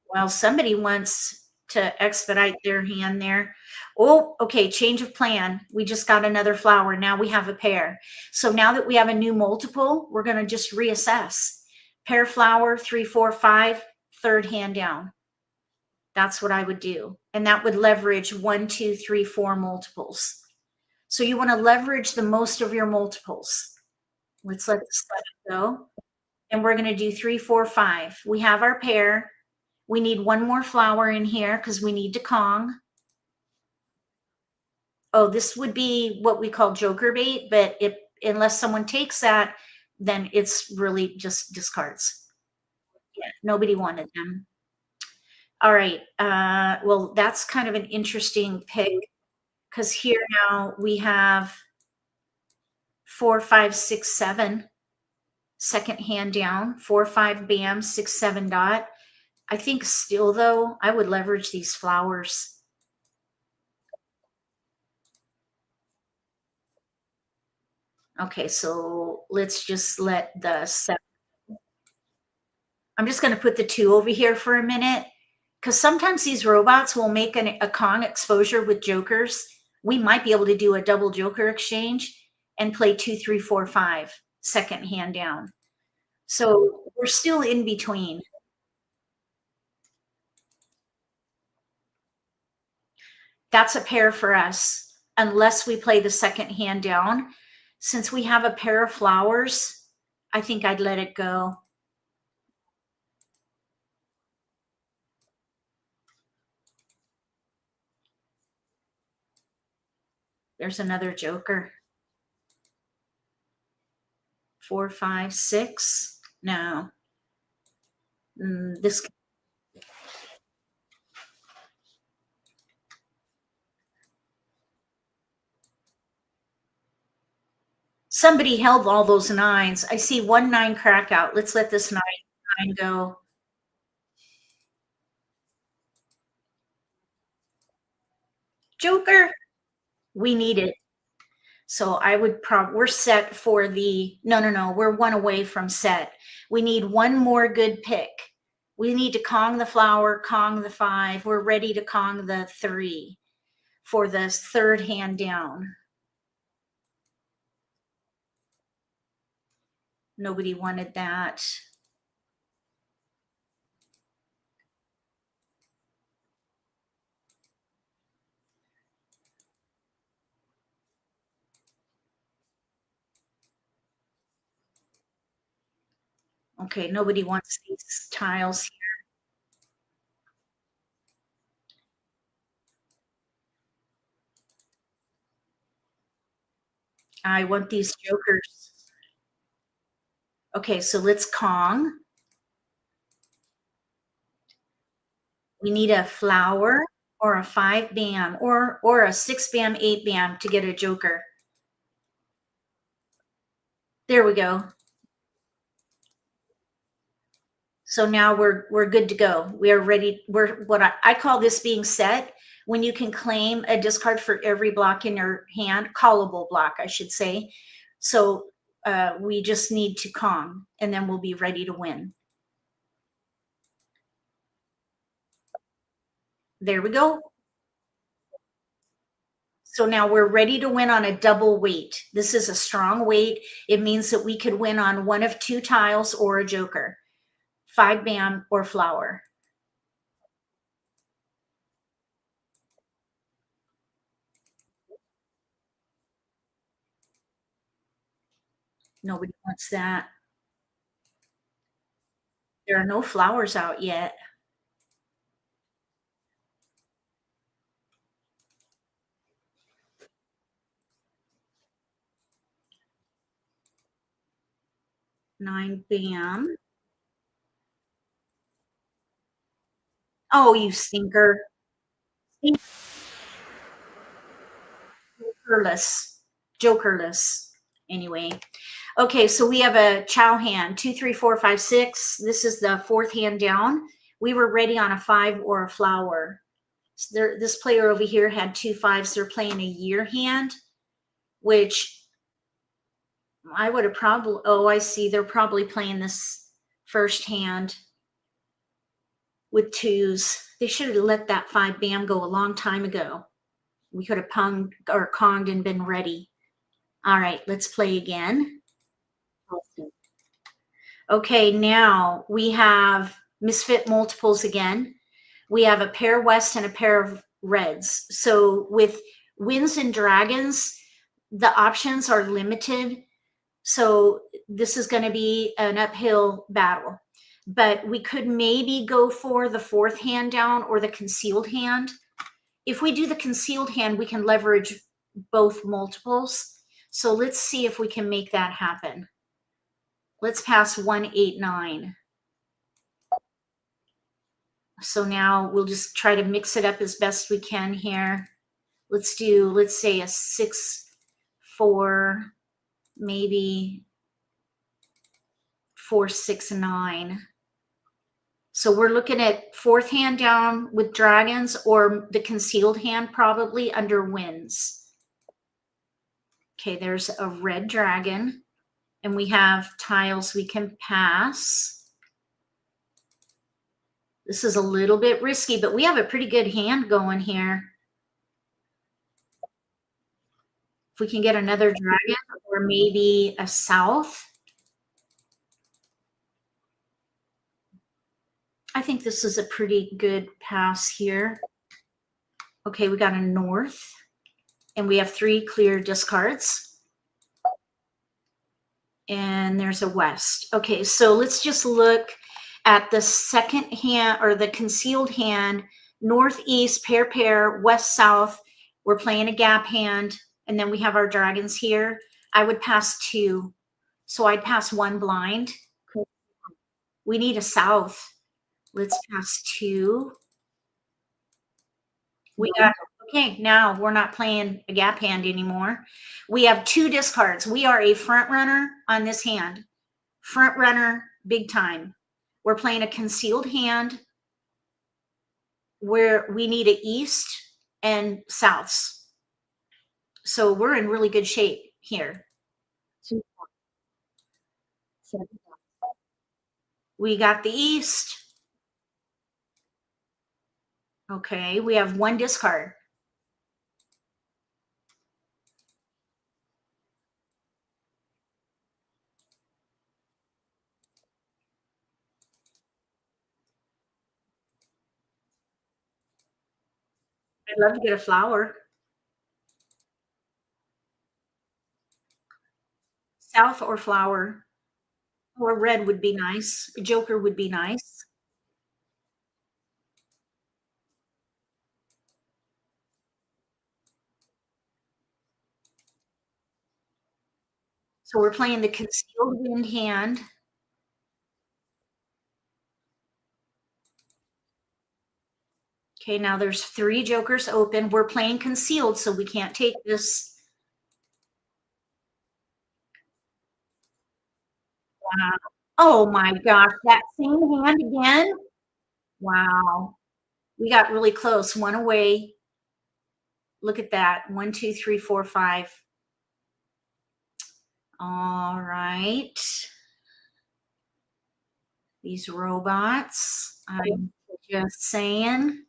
Well, somebody wants to expedite their hand there. Oh, okay, change of plan. We just got another flower. Now we have a pair. So now that we have a new multiple, we're going to just reassess. Pair flower, 3, 4, 5, third hand down. That's what I would do. And that would leverage 1, 2, 3, 4 multiples. So you want to leverage the most of your multiples. Let's let this go. And we're going to do 3, 4, 5. We have our pair. We need 1 more flower in here because we need to Kong. Oh, this would be what we call joker bait, but unless someone takes that, then it's really just discards. Yeah, nobody wanted them. All right. Well, that's kind of an interesting pick because here now we have 4, 5, 6, 7. Second hand down, 4, 5 bam, 6, 7 dot. I think still though, I would leverage these flowers. Okay, so let's just let the 7. I'm just going to put the 2 over here for a minute because sometimes these robots will make a Kong exposure with jokers. We might be able to do a double joker exchange and play 2, 3, 4, 5 second hand down. So we're still in between. That's a pair for us unless we play the second hand down. Since we have a pair of flowers, I think I'd let it go. There's another joker. 4, 5, 6. No. This. Somebody held all those 9s. I see 1 9 crack out. Let's let this 9 go. Joker. We need it. So I would we're set for the, no, we're 1 away from set. We need 1 more good pick. We need to Kong the flower, Kong the 5. We're ready to Kong the 3 for the third hand down. Nobody wanted that. Okay, nobody wants these tiles here. I want these jokers. Okay, so let's Kong. We need a flower or a 5 bam or a 6 bam, 8 bam to get a joker. There we go. So now we're good to go. We are ready. We're what I call this being set, when you can claim a discard for every block in your hand, callable block, I should say. So we just need to Kong, and then we'll be ready to win. There we go. So now we're ready to win on a double weight. This is a strong weight. It means that we could win on one of 2 tiles or a joker, 5 bam or flower. Nobody wants that. There are no flowers out yet. Nine bam. Oh, you stinker. Jokerless. Jokerless. Anyway. Okay, so we have a chow hand. 2, 3, 4, 5, 6. This is the 4th hand down. We were ready on a 5 or a flower. So this player over here had 2 5s. They're playing a year hand, which I would have probably, oh, I see. They're probably playing this first hand with 2s. They should have let that 5 bam go a long time ago. We could have punged or Konged and been ready. All right, let's play again. Okay, now we have Misfit multiples again. We have a pair west and a pair of reds. So with winds and dragons, the options are limited. So this is going to be an uphill battle. But we could maybe go for the 4th hand down or the concealed hand. If we do the concealed hand, we can leverage both multiples. So let's see if we can make that happen. Let's pass 1, 8, 9. So now we'll just try to mix it up as best we can here. Let's say a 6, 4, maybe 4, 6, 9. So we're looking at 4th hand down with dragons or the concealed hand probably under winds. Okay, there's a red dragon. And we have tiles we can pass. This is a little bit risky, but we have a pretty good hand going here. If we can get another dragon or maybe a south. I think this is a pretty good pass here. Okay, we got a north. And we have 3 clear discards. And there's a west. Okay, so let's just look at the second hand or the concealed hand, northeast, pair, west, south. We're playing a gap hand, and then we have our dragons here. I would pass 2. So I'd pass 1 blind. We need a south. Let's pass 2. We got, okay, now we're not playing a gap hand anymore. We have 2 discards. We are a front runner on this hand. Front runner, big time. We're playing a concealed hand where we need an east and souths. So we're in really good shape here. We got the east. Okay, we have 1 discard. I'd love to get a flower. South or flower. Or red would be nice. A joker would be nice. So we're playing the concealed wind hand. Okay, now there's 3 jokers open. We're playing concealed, so we can't take this. Wow. Oh my gosh, that same hand again? Wow. We got really close. 1 away. Look at that. 1, 2, 3, 4, 5. All right. These robots. I'm just saying.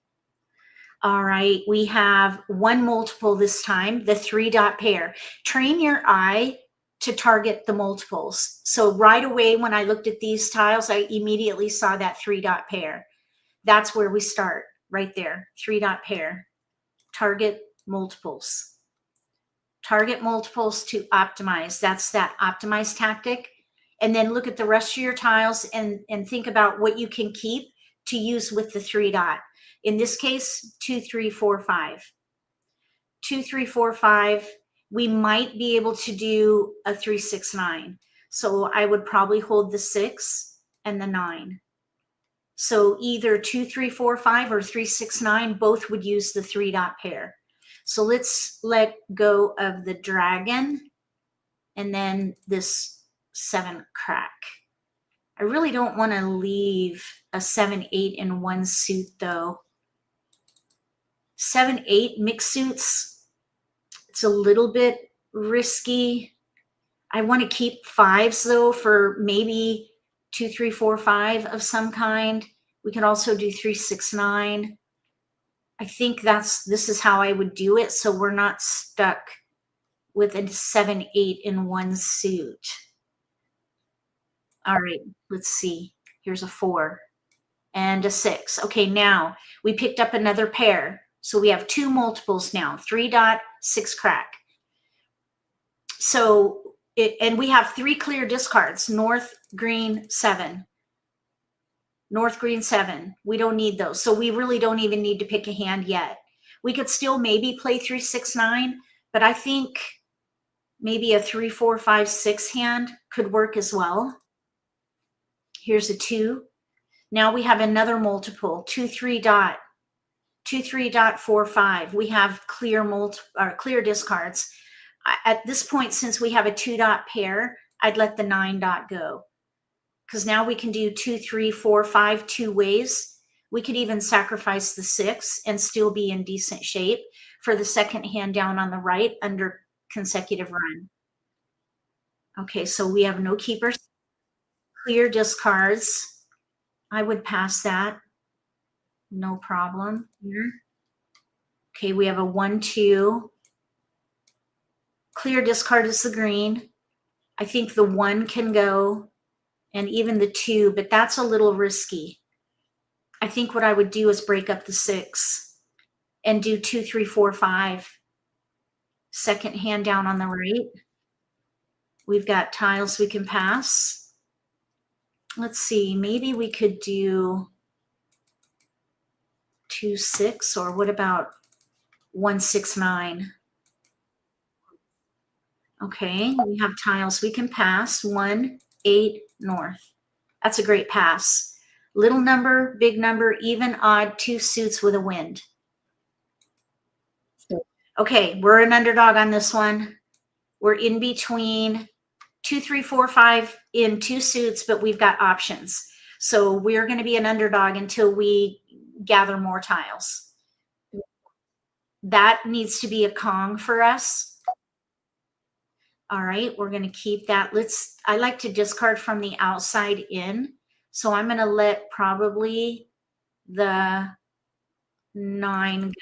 All right, we have 1 multiple this time, the 3-dot pair. Train your eye to target the multiples. So right away when I looked at these tiles, I immediately saw that 3-dot pair. That's where we start, right there, 3-dot pair. Target multiples. Target multiples to optimize. That's that optimize tactic. And then look at the rest of your tiles and think about what you can keep to use with the 3-dot. In this case, 2, 3, 4, 5. 2, 3, 4, 5. We might be able to do a 3, 6, 9. So I would probably hold the 6 and the 9. So either 2, 3, 4, 5 or 3, 6, 9, both would use the 3-dot pair. So let's let go of the dragon and then this 7 crack. I really don't want to leave a 7, 8 in one suit though. 7, 8 mixed suits, it's a little bit risky. I want to keep 5s though for maybe 2, 3, 4, 5 of some kind. We can also do 3, 6, 9. I think this is how I would do it, so we're not stuck with a 7, 8 in one suit. All right, let's see. Here's a 4 and a 6. Okay, now we picked up another pair. So we have 2 multiples now, 3-dot, 6 crack. So and we have 3 clear discards, north, green, 7. North, green, 7. We don't need those. So we really don't even need to pick a hand yet. We could still maybe play 3, 6, 9, but I think maybe a 3, 4, 5, 6 hand could work as well. Here's a 2. Now we have another multiple, 2, 3 dot, 2, 3 dot, 4, 5. We have clear discards. At this point, since we have a 2-dot pair, I'd let the 9-dot go. Because now we can do 2, 3, 4, 5 2 ways. We could even sacrifice the 6 and still be in decent shape for the second hand down on the right under consecutive run. Okay, so we have no keepers. Clear discards. I would pass that. No problem here. Okay, we have a 1, 2. Clear discard is the green. I think the 1 can go and even the 2, but that's a little risky. I think what I would do is break up the 6 and do 2, 3, 4, 5. Second hand down on the right. We've got tiles we can pass. Let's see, maybe we could do 2, 6, or what about 1, 6, 9? Okay, we have tiles we can pass. 1, 8, north. That's a great pass. Little number, big number, even, odd, 2 suits with a wind. Okay, we're an underdog on this one. We're in between 2, 3, 4, 5 in 2 suits, but we've got options. So we're going to be an underdog until we gather more tiles. That needs to be a Kong for us. All right, we're going to keep that. I like to discard from the outside in. So I'm going to let probably the 9 go.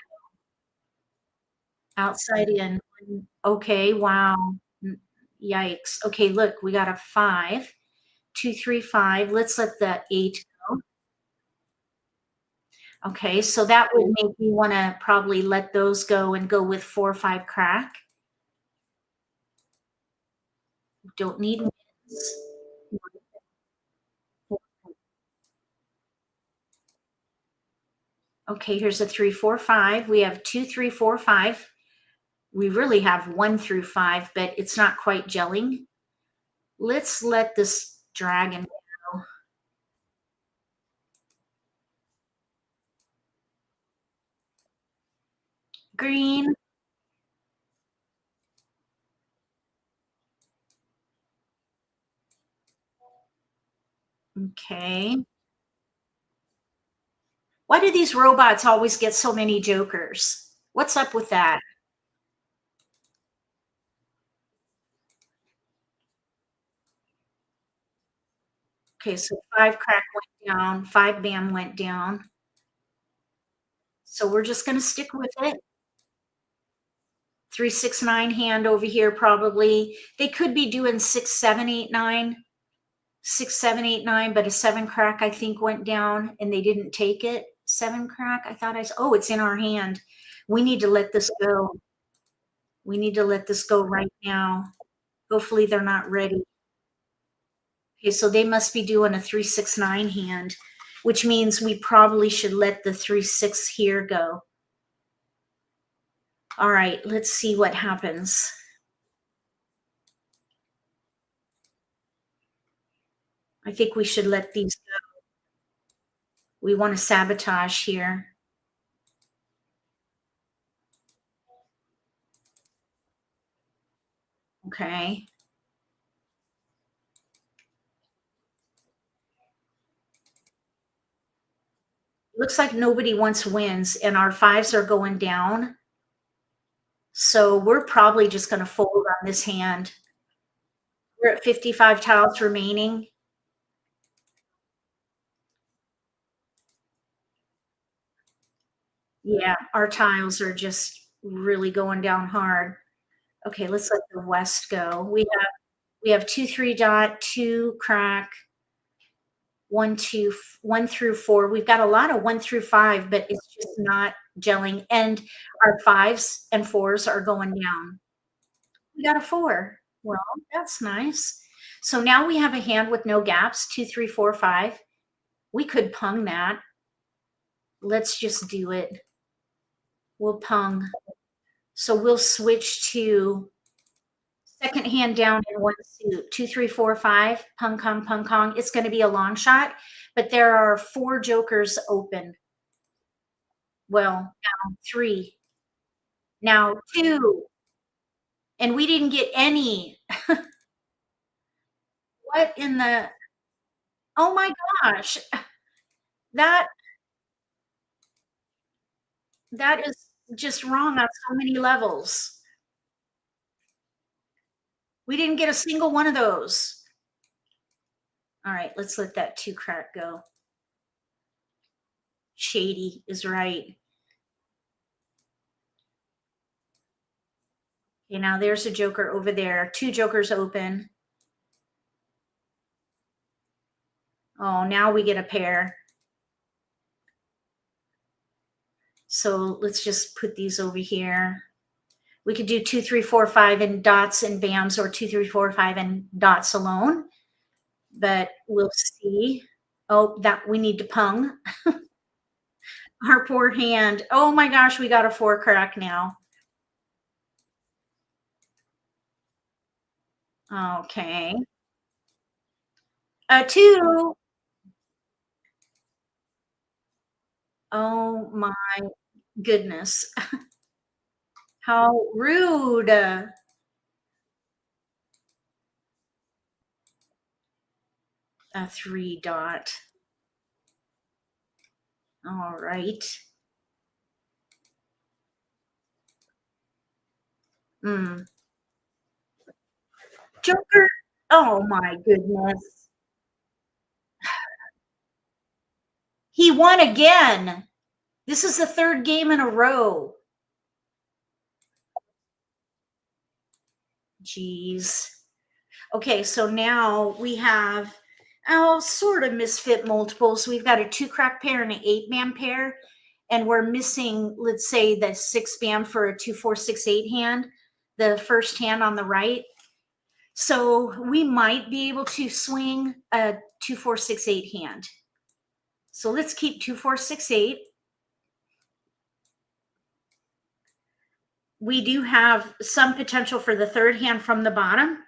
Outside in. Okay, wow. Yikes. Okay, look, we got a 5. 2, 3, 5. Let's let the 8 go. Okay, so that would make me want to probably let those go and go with 4-5 crack. Don't need wins. Okay, here's a 3-4-5. We have 2-3-4-5. We really have 1-5, but it's not quite gelling. Let's let this dragon go. Green. Okay. Why do these robots always get so many jokers? What's up with that? Okay, so 5 crack went down, 5 bam went down. So we're just going to stick with it. 3-6-9 hand over here probably. They could be doing 6-7-8-9, 6-7-8-9, but a 7 crack I think went down and they didn't take it. 7 crack, I thought oh, it's in our hand. We need to let this go. We need to let this go right now. Hopefully they're not ready. Okay, so they must be doing a 3-6-9 hand, which means we probably should let the 3-6 here go. All right, let's see what happens. I think we should let these go. We want to sabotage here. Okay. Looks like nobody wants wins and our 5s are going down. So we're probably just going to fold on this hand. We're at 55 tiles remaining. Yeah, our tiles are just really going down hard. Okay, let's let the west go. We have 2-3 dot, 2 crack, 1-2, 1-4. We've got a lot of 1-5, but it's just not gelling. And our 5s and 4s are going down. We got a 4. Well, that's nice. So now we have a hand with no gaps, 2-3-4-5. We could pung that. Let's just do it. We'll pung. So we'll switch to second hand down in 1 suit, 2-3-4-5, pung kong, pung kong. It's going to be a long shot, but there are 4 jokers open. Well, now 3. Now 2. And we didn't get any. What in the, oh my gosh. That is just wrong on so many levels. We didn't get a single one of those. All right, let's let that 2 crack go. Shady is right. Okay, now there's a joker over there. 2 jokers open. Oh, now we get a pair. So let's just put these over here. We could do 2-3-4-5 and dots and bams, or 2-3-4-5 and dots alone, but we'll see. Oh, that we need to pung. Our poor hand. Oh my gosh, we got a 4 crack now. Okay. 2. Oh my goodness. How rude. A 3 dot. All right. Joker. Oh my goodness. He won again. This is the 3rd game in a row. Jeez. Okay, so now we have sort of misfit multiples. We've got a 2 crack pair and an 8 man pair. and we're missing, let's say, the 6 band for a 2, 4, 6, 8 hand, the first hand on the right. So we might be able to swing a 2, 4, 6, 8 hand. So let's keep 2, 4, 6, 8. We do have some potential for the third hand from the bottom.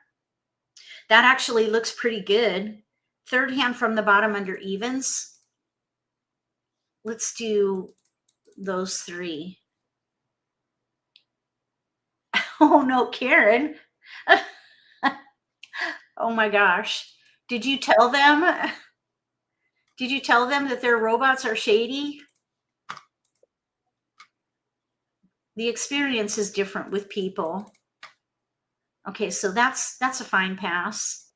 That actually looks pretty good. Third hand from the bottom under evens. Let's do those 3. Oh no, Karen. Oh my gosh. Did you tell them? Did you tell them that their robots are shady? The experience is different with people. Okay, so that's a fine pass.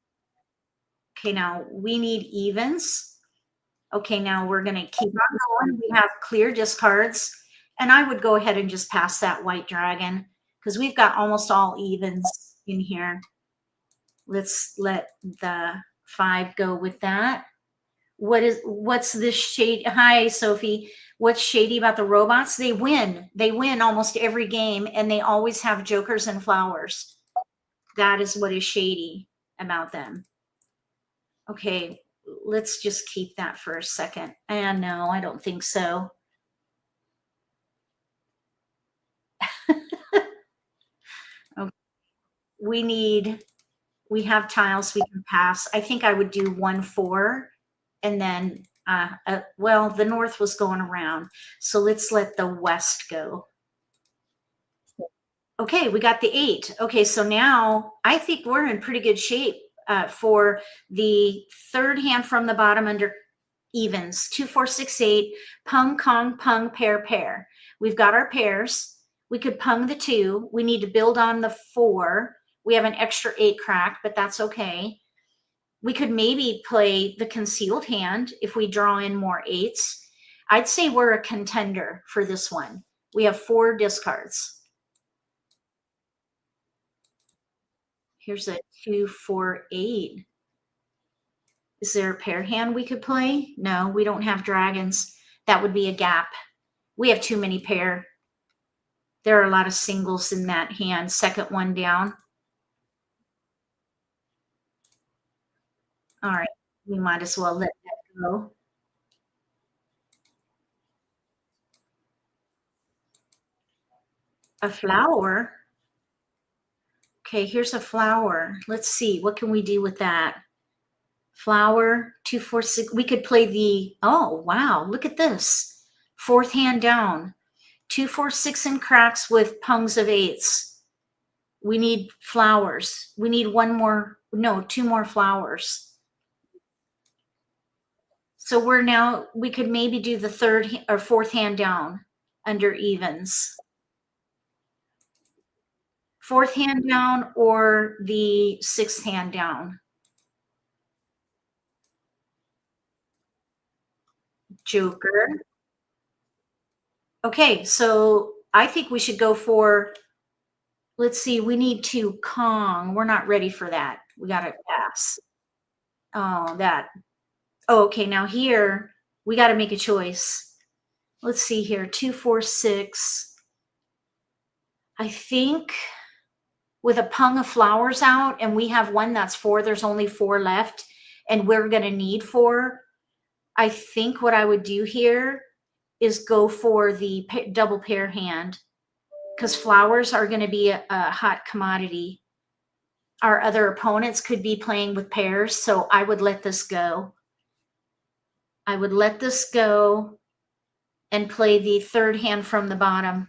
Okay, now we need evens. Okay, now we're going to keep on going. We have clear discards, and I would go ahead and just pass that white dragon because we've got almost all evens in here. Let's let the 5 go with that. What's this shade? Hi, Sophie. What's shady about the robots? They win. They win almost every game, and they always have jokers and flowers. That is what is shady about them. Okay, let's just keep that for a second. And no, I don't think so. Okay. We have tiles we can pass. I think I would do 1, 4, and then, well, the north was going around. So let's let the west go. Okay, we got the 8. Okay, so now I think we're in pretty good shape for the third hand from the bottom under evens. 2, 4, 6, 8, pung, kong, pung, pair, pair. We've got our pairs. We could pung the 2. We need to build on the 4. We have an extra 8 crack, but that's okay. We could maybe play the concealed hand if we draw in more 8s. I'd say we're a contender for this one. We have 4 discards. Here's a 2, 4, 8. Is there a pair hand we could play? No, we don't have dragons. That would be a gap. We have too many pair. There are a lot of singles in that hand. Second one down. All right, we might as well let that go. A flower. Okay, here's a flower. Let's see, what can we do with that? Flower, 2, 4, 6. We could play the, oh, wow, look at this. Fourth hand down. 2, 4, 6 in cracks with pungs of 8s. We need flowers. We need 1 more, no, 2 more flowers. So we could maybe do the third or fourth hand down under evens. Fourth hand down or the 6th hand down. Joker. Okay, so I think we should go for, let's see, we need to Kong. We're not ready for that. We got to pass. Oh, that. Oh, okay, now here, we got to make a choice. Let's see here, 2, 4, 6. I think with a pung of flowers out, and we have one that's 4, there's only 4 left, and we're going to need 4. I think what I would do here is go for the double pair hand because flowers are going to be a hot commodity. Our other opponents could be playing with pairs, so I would let this go. I would let this go and play the third hand from the bottom.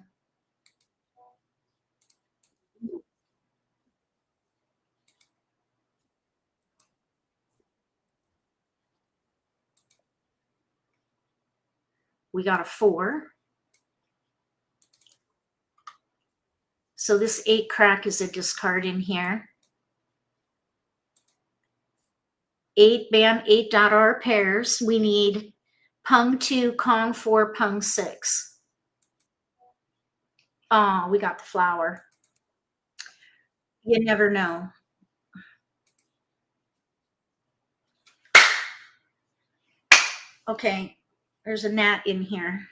We got a 4. So this 8 crack is a discard in here. 8 band, 8 dot R pairs. We need pung 2, Kong 4, pung 6. Oh, we got the flower. You never know. Okay, there's a gnat in here.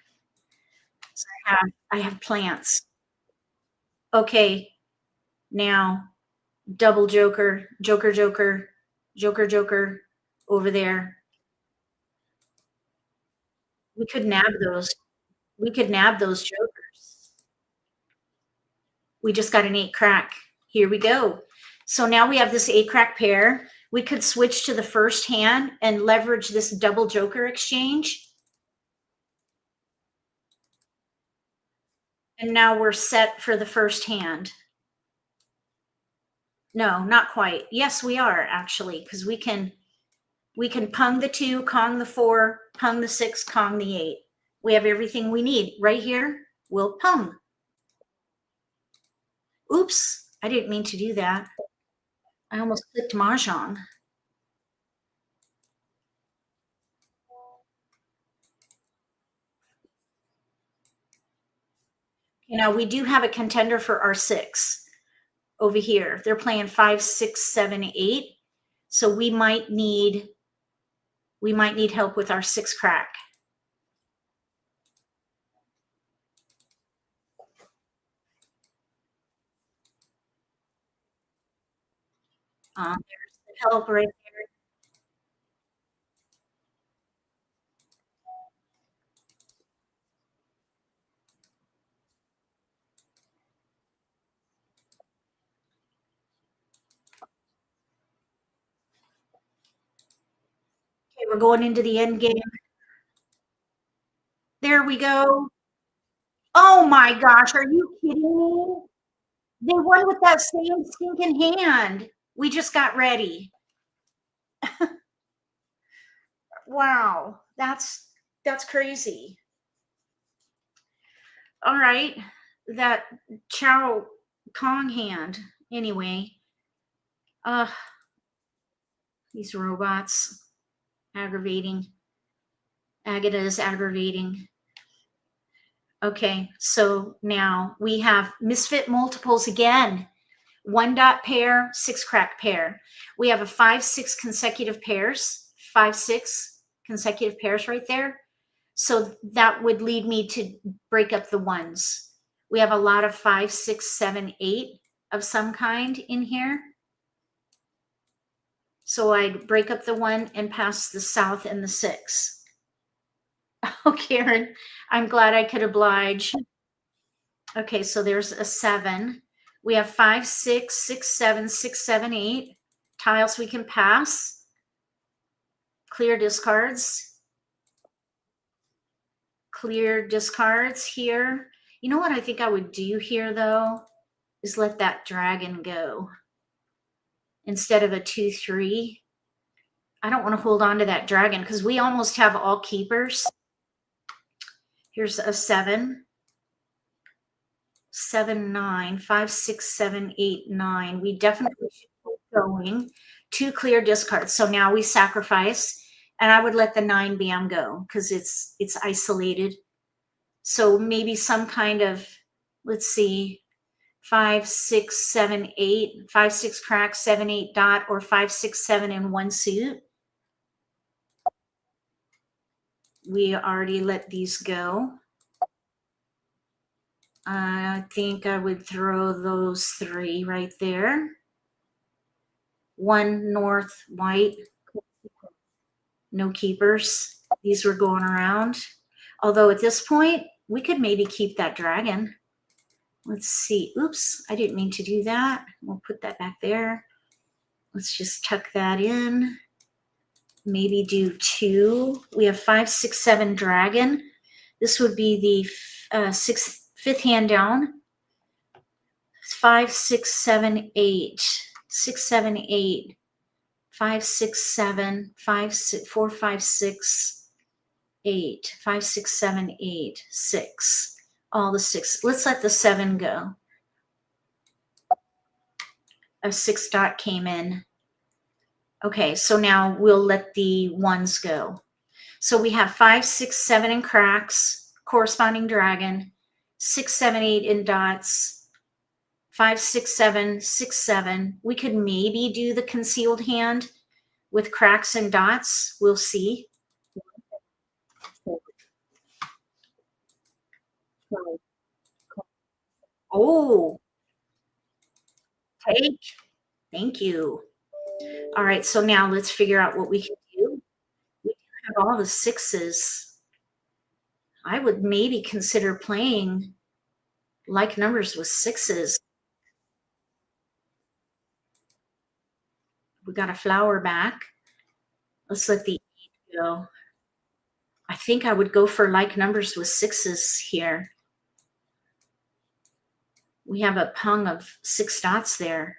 Yes, I have plants. Okay, now double joker, joker, joker, joker, joker over there. We could nab those. We could nab those jokers. We just got an 8 crack. Here we go. So now we have this 8 crack pair. We could switch to the first hand and leverage this double joker exchange. And now we're set for the first hand. No, not quite. Yes, we are actually, because we can pung the 2, Kong the 4, pung the 6, Kong the 8. We have everything we need right here. We'll pung. Oops, I didn't mean to do that. I almost clicked Mah Jongg. You know, we do have a contender for our 6 over here. They're playing 5, 6, 7, 8. So we might need help with our 6 crack. There's the help right there. Okay, we're going into the end game. There we go. Oh my gosh, are you kidding me? They won with that same stinking hand. We just got ready. Wow, that's crazy. All right, that Chow Kong hand. Anyway, these robots, aggravating. Agata is aggravating. Okay, so now we have Misfit multiples again. 1 dot pair, 6 crack pair. We have a 5, 6 consecutive pairs, 5, 6 consecutive pairs right there. So that would lead me to break up the ones. We have a lot of 5, 6, 7, 8 of some kind in here. So I'd break up the 1 and pass the south and the 6. Oh, Karen, I'm glad I could oblige. Okay, so there's a 7. We have 5, 6, 6, 7, 6, 7, 8 tiles we can pass. Clear discards. Clear discards here. You know what I think I would do here, though, is let that dragon go instead of a 2, 3. I don't want to hold on to that dragon because we almost have all keepers. Here's a 7. 7, 9, 5, 6, 7, 8, 9. We definitely should keep going. 2 clear discards. So now we sacrifice, and I would let the 9 bam go because it's isolated. So maybe some kind of, let's see, 5, 6, 7, 8, 5, 6 crack, 7, 8 dot, or 5, 6, 7 in 1 suit. We already let these go. I think I would throw those 3 right there. 1 north white, no keepers. These were going around. Although at this point, we could maybe keep that dragon. Let's see. Oops, I didn't mean to do that. We'll put that back there. Let's just tuck that in. Maybe do 2. We have 5, 6, 7 dragon. This would be the 5th hand down. 5, 6, 7, 8. 6, 7, 8. 5, 6, 7. 5, 6, 4, 5, 6, 8. 5, 6, 7, 8. 6. All the 6. Let's let the 7 go. A 6 dot came in. Okay, so now we'll let the 1s go. So we have 5, 6, 7 in cracks, corresponding dragon, 6, 7, 8 in dots, 5, 6, 7, 6, 7. We could maybe do the concealed hand with cracks and dots. We'll see. Oh, take. Thank you. All right, so now let's figure out what we can do. We have all the sixes. I would maybe consider playing like numbers with sixes. We got a flower back. Let's let the 8 go. I think I would go for like numbers with sixes here. We have a pung of 6 dots there.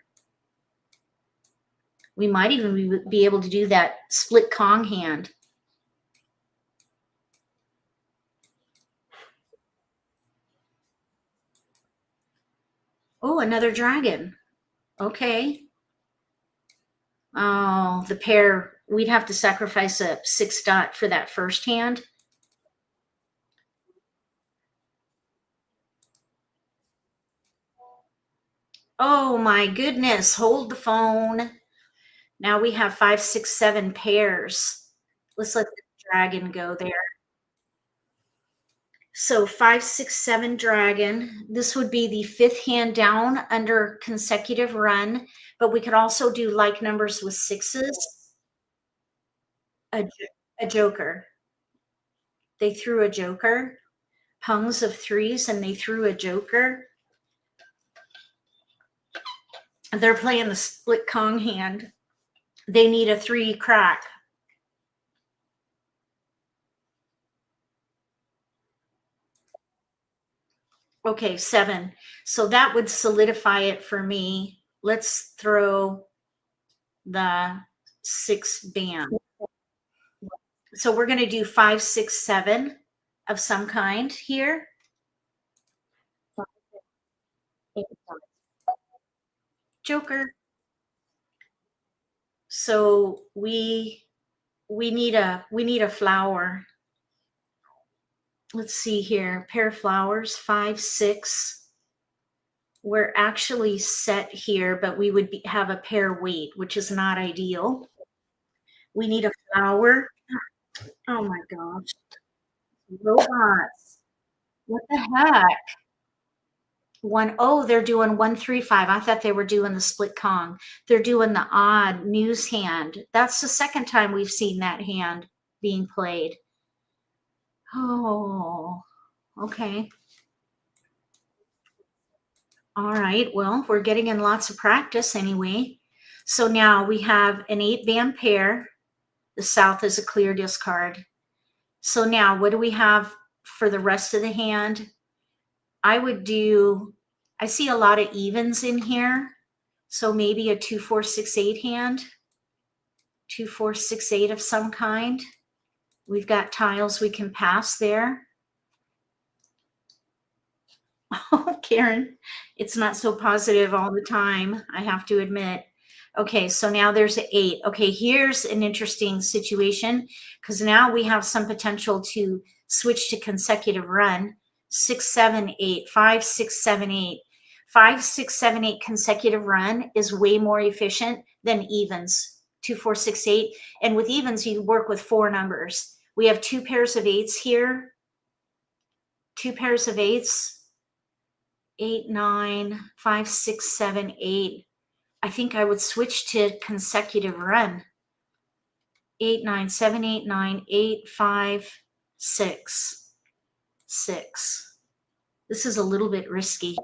We might even be able to do that split Kong hand. Oh, another dragon. Okay. Oh, the pair, we'd have to sacrifice a 6 dot for that first hand. Oh my goodness, hold the phone. Now we have 5, 6, 7 pairs. Let's let the dragon go there. So 5, 6, 7 dragon. This would be the 5th hand down under consecutive run, but we could also do like numbers with sixes. A joker. They threw a joker. Pungs of 3s and they threw a joker. They're playing the split Kong hand. They need a 3 crack. Okay, 7. So that would solidify it for me. Let's throw the 6 band. So we're going to do 5, 6, 7 of some kind here. Joker. So we need a flower. Let's see here. Pair of flowers, 5, 6. We're actually set here, but we would have a pair wait, which is not ideal. We need a flower. Oh my gosh. Robots. What the heck? Oh, they're doing 1, 3, 5. I thought they were doing the split Kong. They're doing the odd news hand. That's the second time we've seen that hand being played. Oh, okay. All right. Well, we're getting in lots of practice anyway. So now we have an 8 band pair. The south is a clear discard. So now what do we have for the rest of the hand? I see a lot of evens in here. So maybe a 2, 4, 6, 8 hand. 2, 4, 6, 8 of some kind. We've got tiles we can pass there. Oh, Karen, it's not so positive all the time, I have to admit. Okay, so now there's an 8. Okay, here's an interesting situation because now we have some potential to switch to consecutive run. 6, 7, 8, 5, 6, 7, 8. 5, 6, 7, 8 consecutive run is way more efficient than evens. 2, 4, 6, 8. And with evens, you work with 4 numbers. We have 2 pairs of 8s here. 2 pairs of 8s. 8, 9, 5, 6, 7, 8. I think I would switch to consecutive run. 8, 9, 7, 8, 9, 8, 5, 6, 6. This is a little bit risky.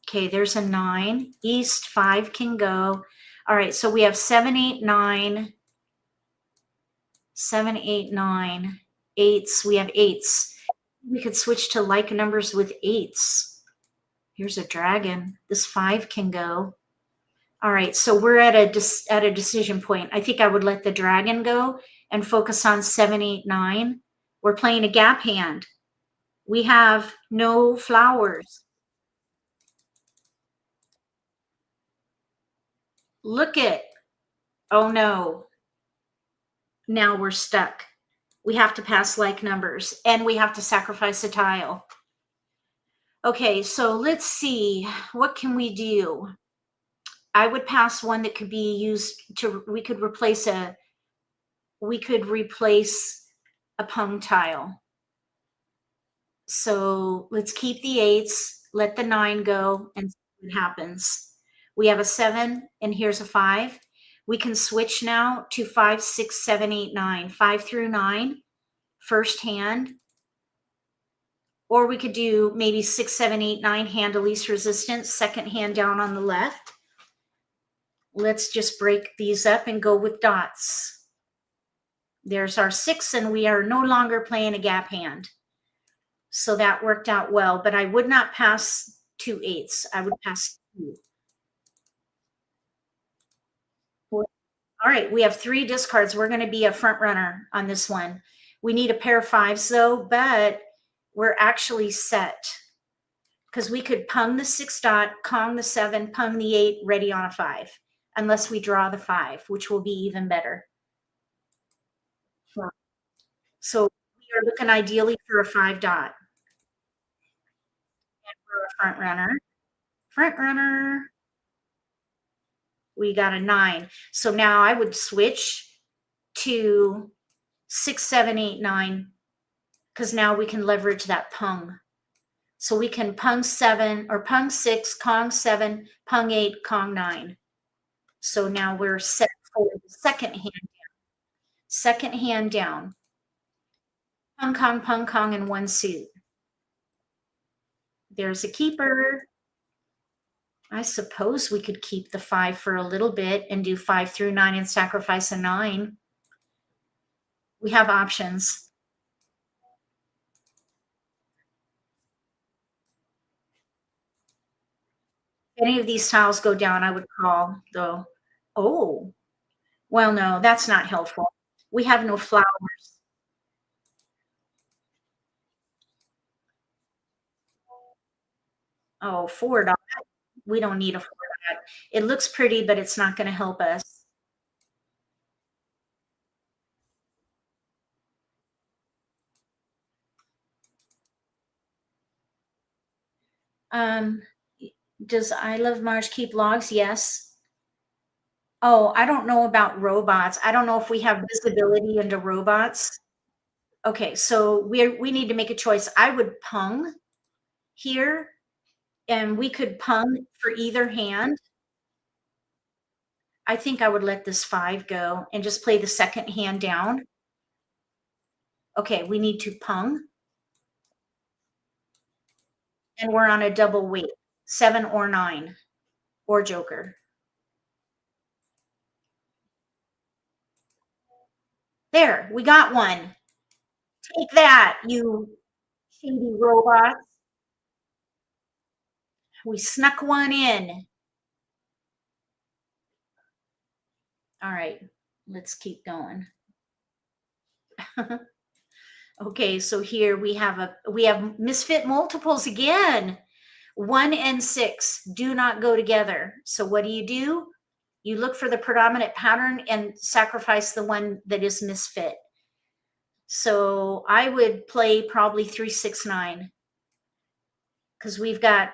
Okay, there's a 9. East 5 can go. All right, so we have 7, 8, 9. 7, 8, 9. 8s. We have 8s. We could switch to like numbers with 8s. Here's a dragon. This 5 can go. All right, so we're at a decision point. I think I would let the dragon go and focus on 7, 8, 9. We're playing a gap hand. We have no flowers. Look it. Oh no. Now we're stuck. We have to pass like numbers and we have to sacrifice a tile. Okay, so let's see. What can we do? I would pass one that could be used to, we could replace a pung tile. So let's keep the 8s, let the 9 go, and see what happens. We have a 7, and here's a 5. We can switch now to 5, 6, 7, 8, 9. 5 through 9, first hand. Or we could do maybe 6, 7, 8, 9, hand of least resistance, second hand down on the left. Let's just break these up and go with dots. There's our 6, and we are no longer playing a gap hand. So that worked out well, but I would not pass 2 8s. I would pass 2. All right, we have 3 discards. We're going to be a front runner on this one. We need a pair of 5s though, but we're actually set because we could pung the 6 dot, Kong the 7, pung the 8, ready on a 5, unless we draw the 5, which will be even better. So we are looking ideally for a 5 dot. And for a front runner. Front runner. We got a 9. So now I would switch to 6, 7, 8, 9, because now we can leverage that pung. So we can pung 7 or pung 6, Kong 7, pung 8, Kong 9. So now we're set for the second hand down. Second hand down. Pung Kong, and 1 suit. There's a keeper. I suppose we could keep the 5 for a little bit and do 5 through 9 and sacrifice a 9. We have options. If any of these tiles go down, I would call though. Oh, well, no, that's not helpful. We have no flowers. Oh, 4 dot. We don't need a 4 dot. It looks pretty, but it's not going to help us. Does I Love Mahj keep logs? Yes. Oh, I don't know about robots. I don't know if we have visibility into robots. Okay, so we need to make a choice. I would pung here, and we could pung for either hand. I think I would let this 5 go and just play the second hand down. Okay, we need to pung. And we're on a double weight, 7 or 9, or joker. There, we got one. Take that, you shady robots. We snuck one in. All right, let's keep going. Okay, so here we have misfit multiples again. 1 and 6 do not go together. So what do? You look for the predominant pattern and sacrifice the one that is misfit. So I would play probably 3, 6, 9 because we've got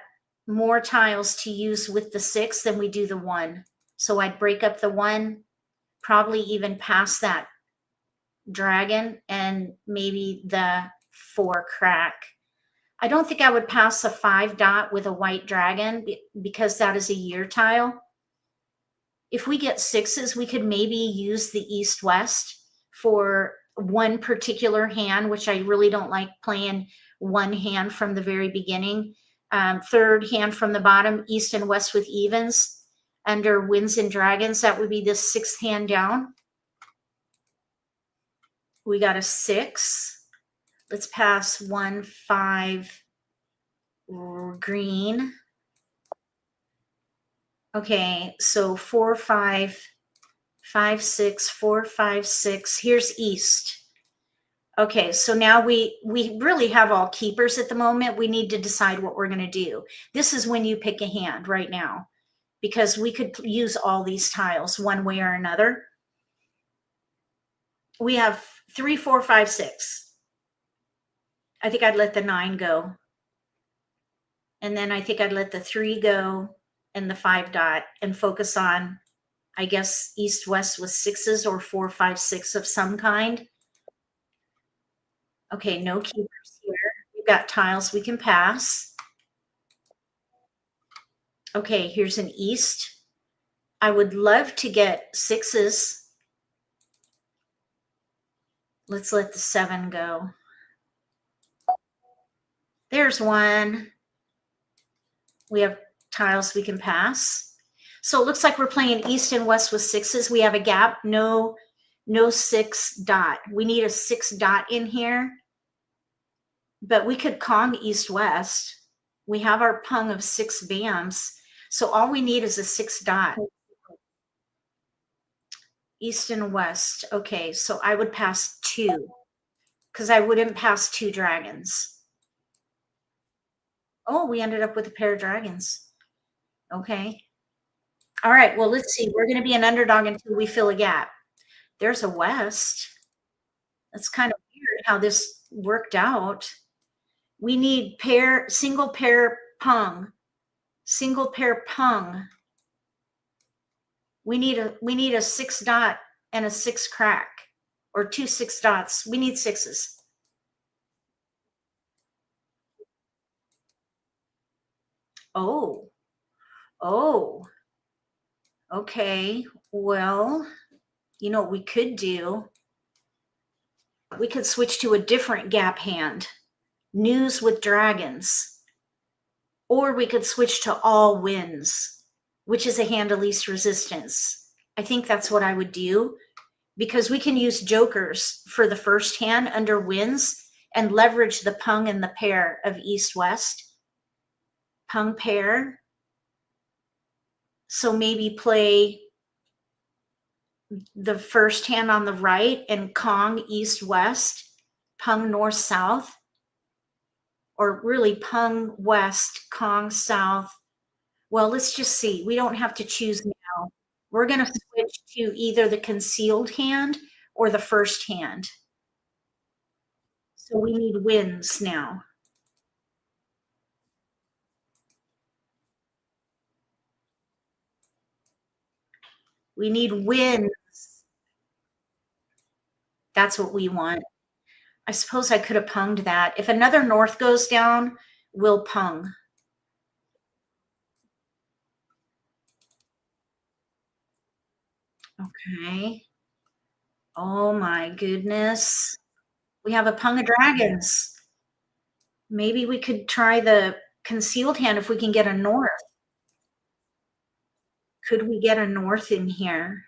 more tiles to use with the 6 than we do the 1. So I'd break up the 1, probably even past that dragon, and maybe the 4 crack. I don't think I would pass a 5 dot with a white dragon because that is a year tile. If we get 6s, we could maybe use the east-west for one particular hand, which I really don't like playing one hand from the very beginning. Third hand from the bottom, east and west with evens. Under winds and dragons, that would be the 6th hand down. We got a 6. Let's pass 1, 5, green. Okay, so 4, 5, 5, 6, 4, 5, 6. Here's east. Okay, so now we really have all keepers at the moment. We need to decide what we're going to do. This is when you pick a hand right now, because we could use all these tiles one way or another. We have 3, 4, 5, 6. I think I'd let the 9 go. And then I think I'd let the 3 go and the 5 dot and focus on, I guess, east, west with 6s or 4, 5, 6 of some kind. Okay, no keepers here. We've got tiles we can pass. Okay, here's an east. I would love to get sixes. Let's let the 7 go. There's one. We have tiles we can pass. So it looks like we're playing east and west with sixes. We have a gap, no 6 dot. We need a 6 dot in here, but we could Kong east west. We have our pung of 6 bams. So all we need is a 6 dot. East and west. Okay, so I would pass 2 because I wouldn't pass 2 dragons. Oh, we ended up with a pair of dragons. Okay. All right, well, let's see. We're going to be an underdog until we fill a gap. There's a west. That's kind of weird how this worked out. We need single pair pung. Single pair pung. We need a 6 dot and a 6 crack, or 2 6 dots. We need 6s. Oh. Okay. Well, you know what we could do? We could switch to a different gap hand, news with dragons. Or we could switch to all wins, which is a hand of least resistance. I think that's what I would do, because we can use jokers for the first hand under wins and leverage the pung and the pair of east-west. Pung pair. So maybe play the first hand on the right and Kong east-west, pung north-south, or really pung west, Kong south. Well, let's just see. We don't have to choose now. We're going to switch to either the concealed hand or the first hand. So we need wins now. We need wins. That's what we want. I suppose I could have punged that. If another north goes down, we'll pung. Okay. Oh my goodness. We have a pung of dragons. Maybe we could try the concealed hand if we can get a north. Could we get a north in here?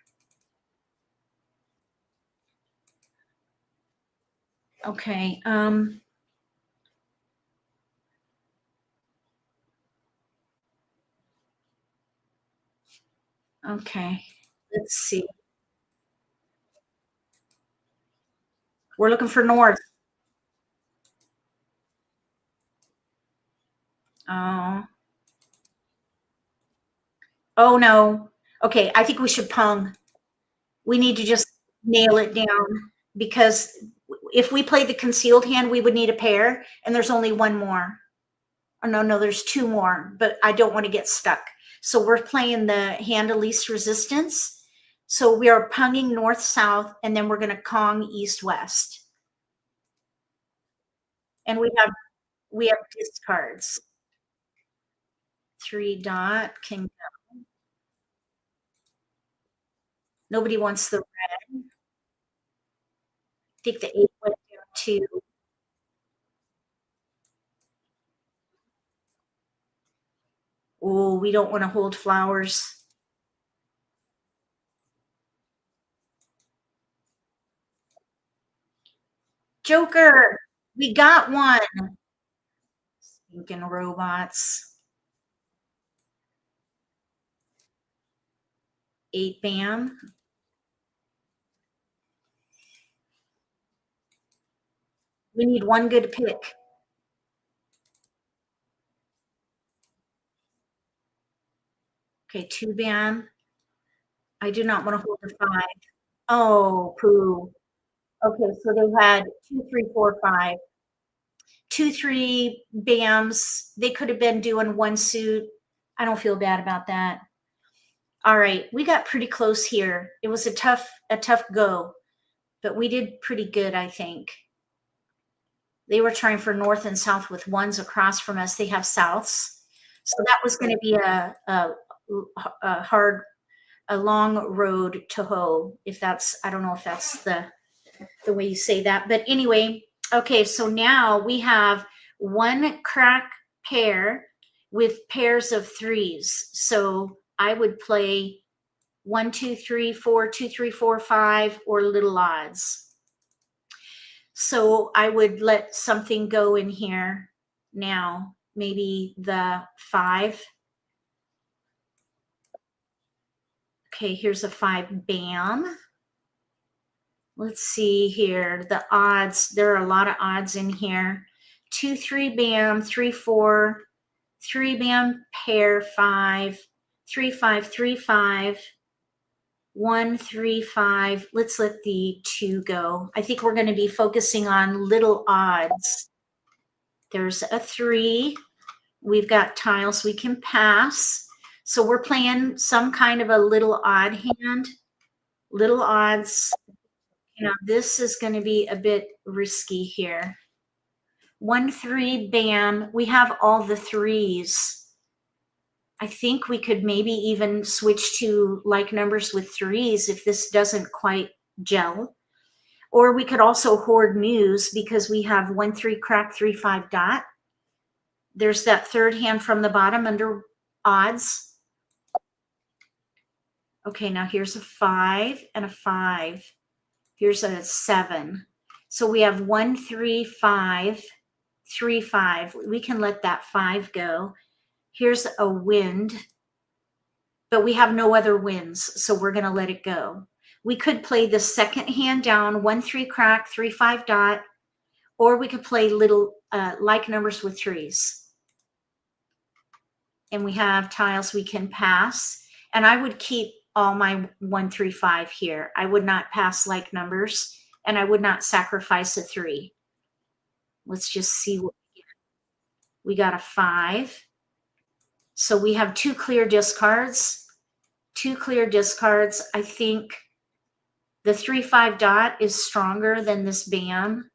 Okay. Okay. Let's see. We're looking for north. Oh. Oh no. Okay, I think we should pung. We need to just nail it down, because if we play the concealed hand, we would need a pair, and there's only one more. Oh, no, there's 2 more, but I don't want to get stuck. So we're playing the hand of least resistance. So we are punging north-south, and then we're going to Kong east-west. And we have discards. 3 dot can go. Nobody wants the red. I think the 8 went down to. Oh, we don't want to hold flowers. Joker, we got one. Stinking robots. 8 bam. We need one good pick. Okay, 2 bam. I do not want to hold the 5. Oh, poo. Okay, so they had 2, 3, 4, 5. 2, 3 bams. They could have been doing 1 suit. I don't feel bad about that. All right, we got pretty close here. It was a tough go, but we did pretty good, I think. They were trying for north and south with ones across from us. They have souths. So that was going to be a hard, a long road to hoe. If that's, I don't know if that's the way you say that. But anyway, okay, so now we have one crack pair with pairs of threes. So I would play 1, 2, 3, 4, 2, 3, 4, 5, or little odds. So I would let something go in here now, maybe the 5. Okay, here's a 5, bam. Let's see here, the odds, there are a lot of odds in here. 2, 3, bam, 3, 4, 3, bam, pair, 5, 3, 5, 3, 5, 1, 3, 5. Let's let the 2 go. I think we're going to be focusing on little odds. There's a 3. We've got tiles we can pass. So we're playing some kind of a little odd hand. Little odds. You know, this is going to be a bit risky here. 1, 3, bam. We have all the threes. I think we could maybe even switch to like numbers with threes if this doesn't quite gel. Or we could also hoard news because we have 1, 3, crack, 3, 5, dot. There's that third hand from the bottom under odds. Okay, now here's a 5 and a 5. Here's a 7. So we have 1, 3, 5, 3, 5. We can let that 5 go. Here's a wind, but we have no other winds, so we're going to let it go. We could play the second hand down, 1, 3, crack, 3, 5, dot, or we could play little like numbers with threes. And we have tiles we can pass. And I would keep all my 1, 3, 5 here. I would not pass like numbers, and I would not sacrifice a 3. Let's just see what we get. We got a 5. So we have 2 clear discards. 2 clear discards. I think the 3, 5 dot is stronger than this bam.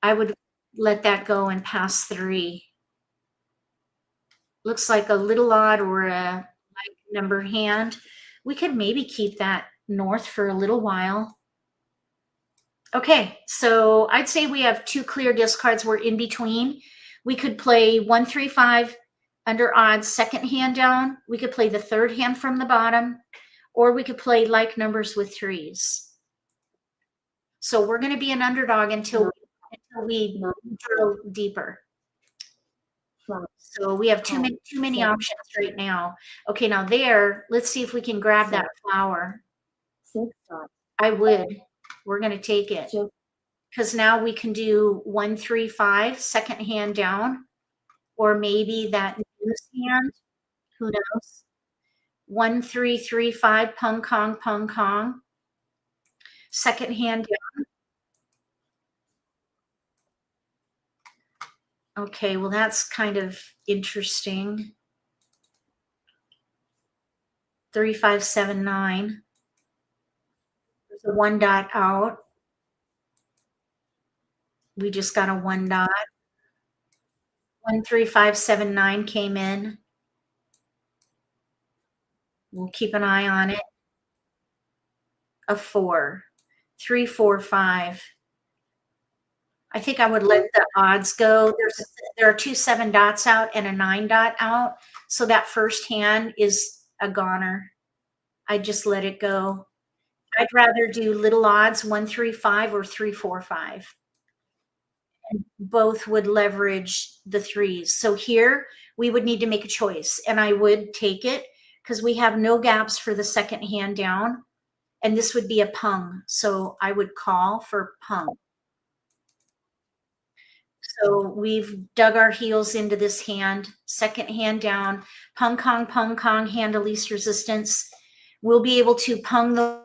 I would let that go and pass 3. Looks like a little odd or a like number hand. We could maybe keep that north for a little while. Okay, so I'd say we have 2 clear discards. We're in between. We could play 1, 3, 5 under odds, second hand down. We could play the third hand from the bottom, or we could play like numbers with threes. So we're going to be an underdog until we drill deeper. So we have too many options right now. Okay, now there, let's see if we can grab that flower. I would. We're going to take it. Because now we can do 1, 3, 5, second hand down, or maybe that news hand. Who knows? 1, 3, 3, 5, pung kong, pung kong. Second hand down. Okay, well, that's kind of interesting. 3, 5, 7, 9. There's a 1 dot out. We just got a 1 dot. 1, 3, 5, 7, 9 came in. We'll keep an eye on it. A 4. 3, 4, 5. I think I would let the odds go. There are 2 7 dots out and a 9 dot out. So that first hand is a goner. I just let it go. I'd rather do little odds, 1, 3, 5 or 3, 4, 5. And both would leverage the threes. So here we would need to make a choice, and I would take it because we have no gaps for the second hand down, and this would be a pung. So I would call for pung. So we've dug our heels into this hand, second hand down, pung kong, hand of least resistance. We'll be able to pung the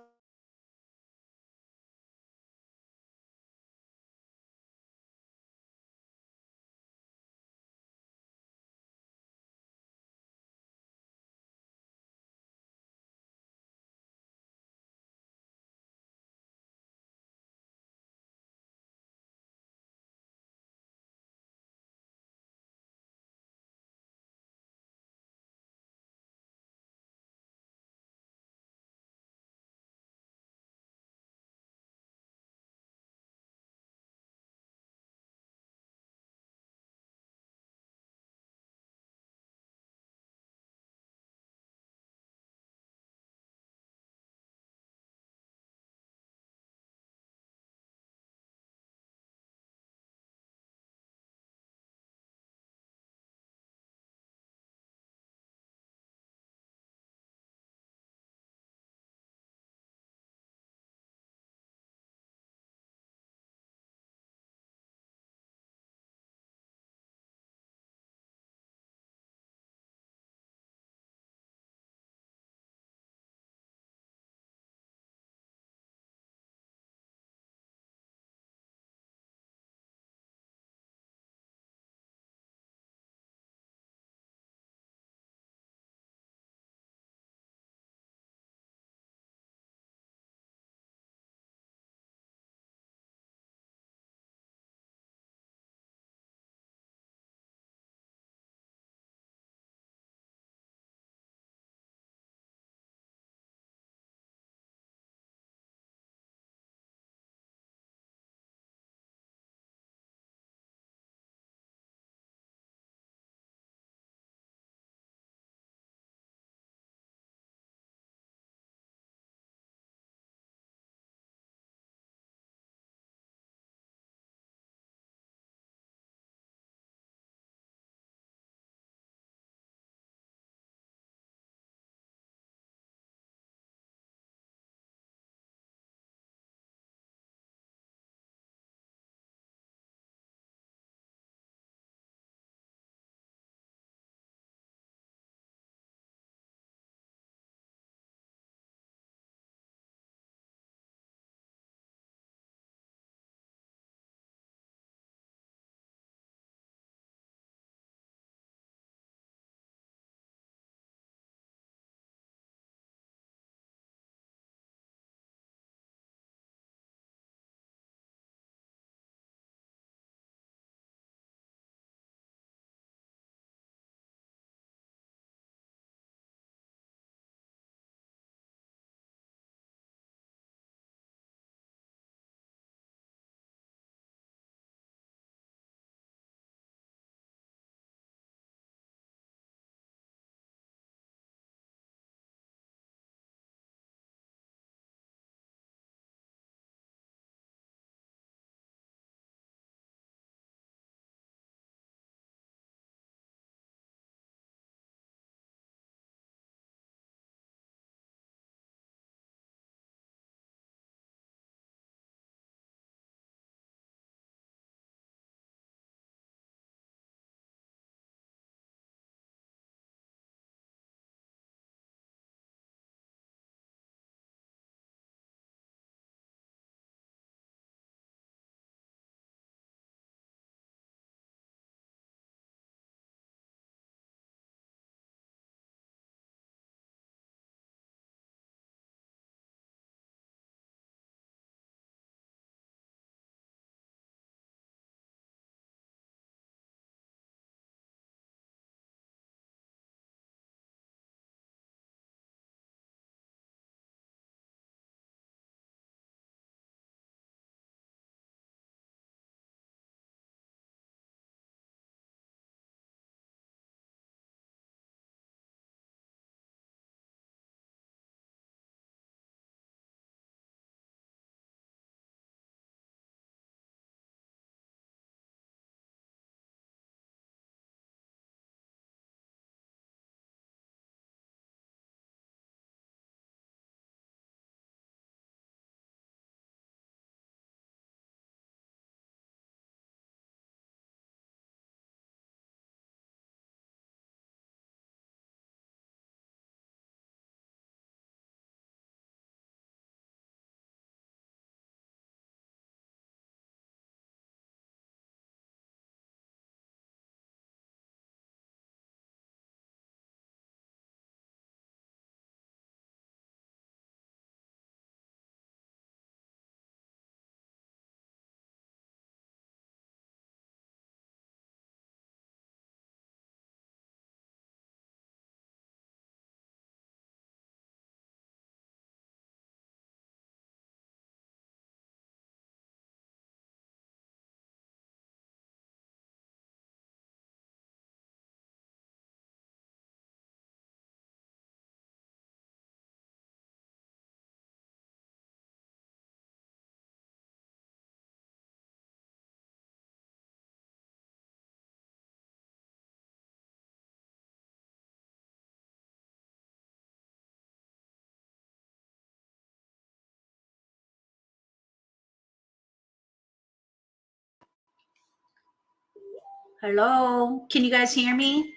Hello? Can you guys hear me?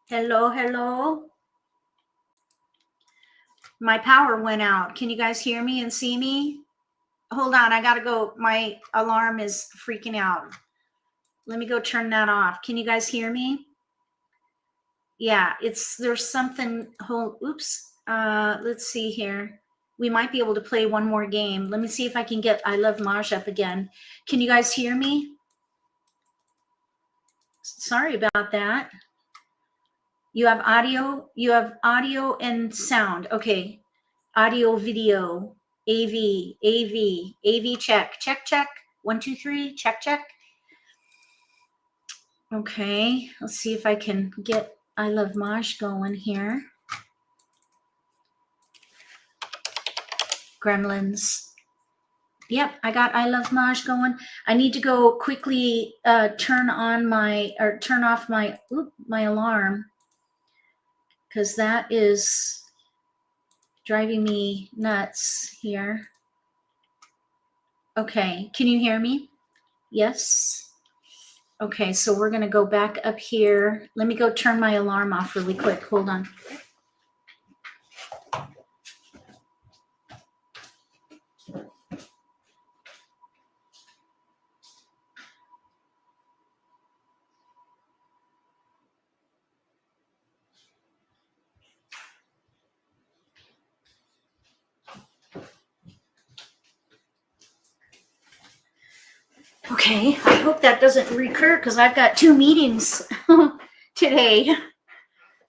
Hello, hello? My power went out. Can you guys hear me and see me? Hold on, I gotta go. My alarm is freaking out. Let me go turn that off. Can you guys hear me? Yeah, there's something, oops. Let's see here. We might be able to play one more game. Let me see if I can get I Love Mahj up again. Can you guys hear me? Sorry about that. You have audio and sound. Okay. Audio, video, AV, check. 1, 2, 3, check. Okay, let's see if I can get I Love Mahj going here. Gremlins. Yep, I got I Love Mahj going. I need to go quickly turn off my alarm, because that is driving me nuts here. Okay, can you hear me? Yes. Okay, so we're going to go back up here. Let me go turn my alarm off really quick. Hold on. Okay, I hope that doesn't recur because I've got 2 meetings today.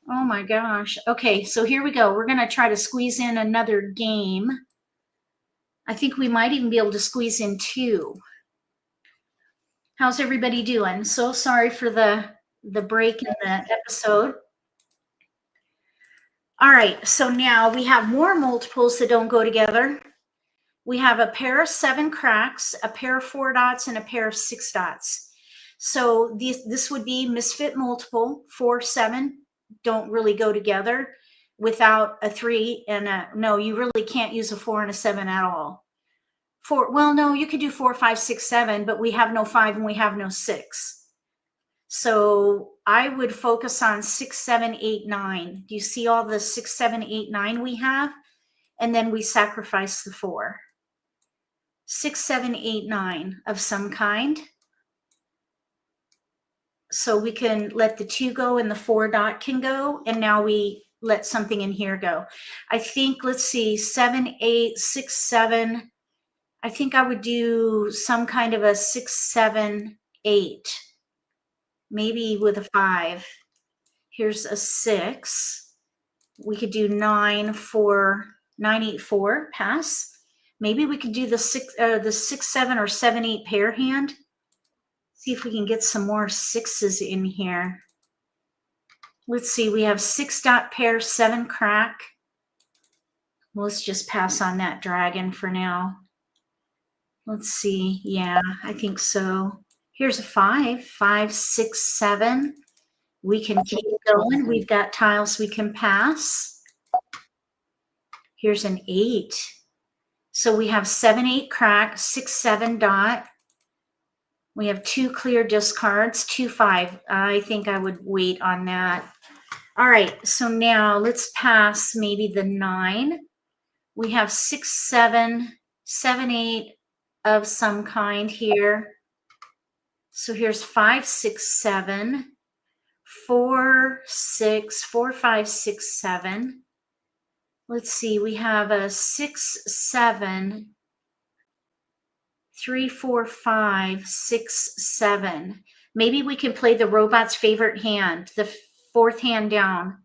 Oh my gosh. Okay, so here we go. We're going to try to squeeze in another game. I think we might even be able to squeeze in 2. How's everybody doing? So sorry for the break in the episode. All right, so now we have more multiples that don't go together. We have a pair of 7 cracks, a pair of 4 dots, and a pair of 6 dots. So this would be Misfit multiple. 4, 7 don't really go together without a 3 and a, no, you really can't use a 4 and a 7 at all. 4, well, no, you could do 4, 5, 6, 7, but we have no 5 and we have no 6. So I would focus on 6, 7, 8, 9. Do you see all the 6, 7, 8, 9 we have? And then we sacrifice the 4. 6, 7, 8, 9 of some kind. So we can let the 2 go and the 4 dot can go. And now we let something in here go. I think, let's see, 7, 8, 6, 7. I think I would do some kind of a 6, 7, 8. Maybe with a 5. Here's a 6. We could do 9, 4, 9, 8, 4, pass. Maybe we could do the 6, 7 or 7, 8 pair hand. See if we can get some more 6s in here. Let's see, we have 6 dot pair, 7 crack. Let's just pass on that dragon for now. Let's see, yeah, I think so. Here's a 5, 5, 6, 7. We can keep going. We've got tiles we can pass. Here's an 8. So we have 7, 8 crack, 6, 7 dot. We have 2 clear discards, 2, 5. I think I would wait on that. All right, so now let's pass maybe the 9. We have 6, 7, 7, 8 of some kind here. So here's 5, 6, 7, 4, 6, 4, 5, 6, 7. Let's see, we have a 6, 7, 3, 4, 5, 6, 7. Maybe we can play the robot's favorite hand, the 4th hand down.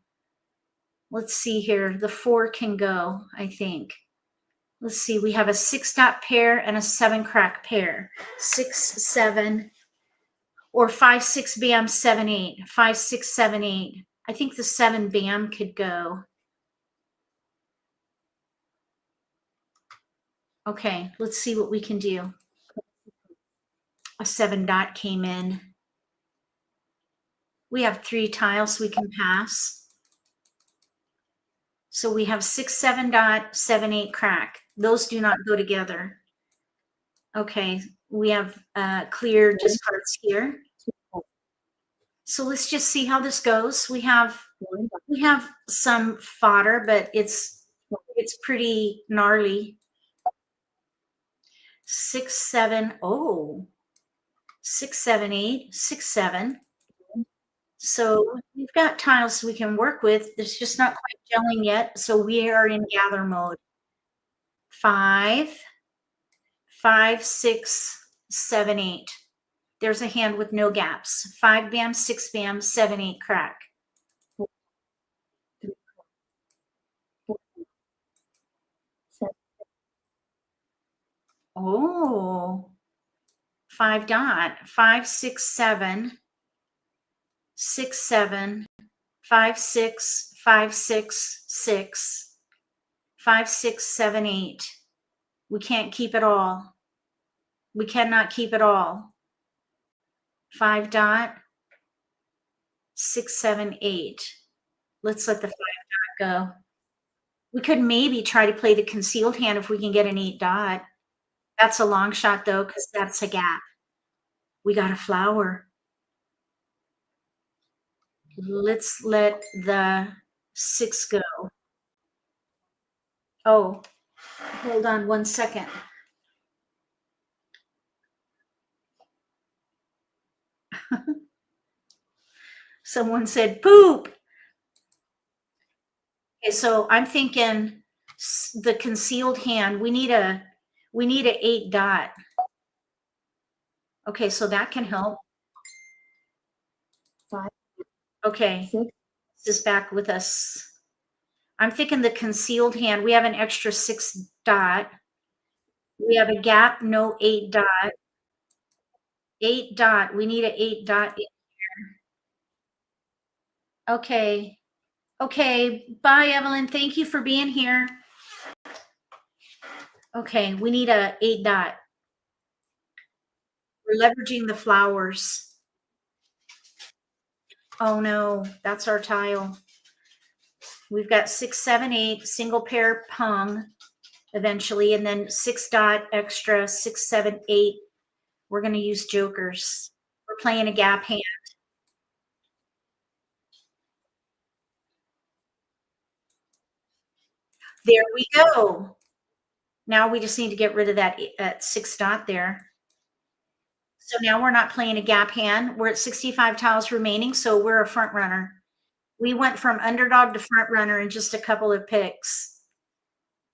Let's see here. The 4 can go, I think. Let's see. We have a 6 dot pair and a 7 crack pair. 6, 7, or 5, 6 bam, 7, 8. 5, 6, 7, 8. I think the 7 bam could go. Okay, let's see what we can do. A 7 dot came in. We have 3 tiles we can pass. So we have 6, 7 dot, 7, 8 crack. Those do not go together. Okay, we have clear discards here. So let's just see how this goes. We have some fodder, but it's pretty gnarly. 6, 7, oh, 6, 7, 8, 6, 7. So we've got tiles we can work with. It's just not quite gelling yet. So we are in gather mode. 5, 5, 6, 7, 8. There's a hand with no gaps. 5 bam, 6 bam, 7, 8 crack. Oh, 5 dot, 5, 6, 7, 6, 7, 5, 6, 5, 6, 6, 5, 6, 7, 8. We can't keep it all. We cannot keep it all. 5 dot, 6, 7, 8. Let's let the 5 dot go. We could maybe try to play the concealed hand if we can get an 8 dot. That's a long shot though, because that's a gap. We got a flower. Let's let the 6 go. Oh, hold on 1 second. Someone said poop. Okay, so I'm thinking the concealed hand, we need a 8 dot. Okay, so that can help. 5. Okay, 6. This is back with us. I'm thinking the concealed hand, we have an extra 6 dot. We have a gap, no 8 dot. 8 dot, we need an 8 dot in here. Okay. Okay, bye Evelyn, thank you for being here. Okay, we need a 8 dot. We're leveraging the flowers. Oh no, that's our tile. We've got 6, 7, 8, single pair pung eventually, and then 6 dot extra, 6, 7, 8. We're going to use jokers. We're playing a gap hand. There we go. Now we just need to get rid of that 6 dot there. So now we're not playing a gap hand. We're at 65 tiles remaining, so we're a front runner. We went from underdog to front runner in just a couple of picks.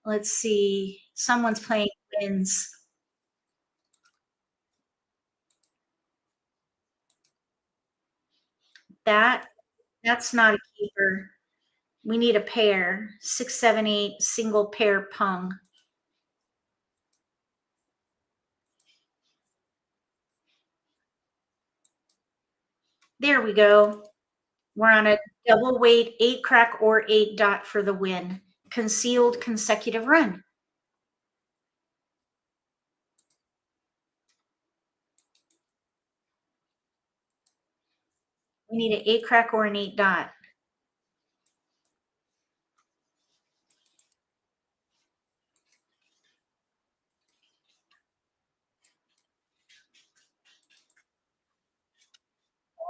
Let's see. Someone's playing wins. That's not a keeper. We need a pair. 6, 7, 8, single pair pung. There we go. We're on a double weight 8 crack or 8 dot for the win. Concealed consecutive run. We need an 8 crack or an 8 dot.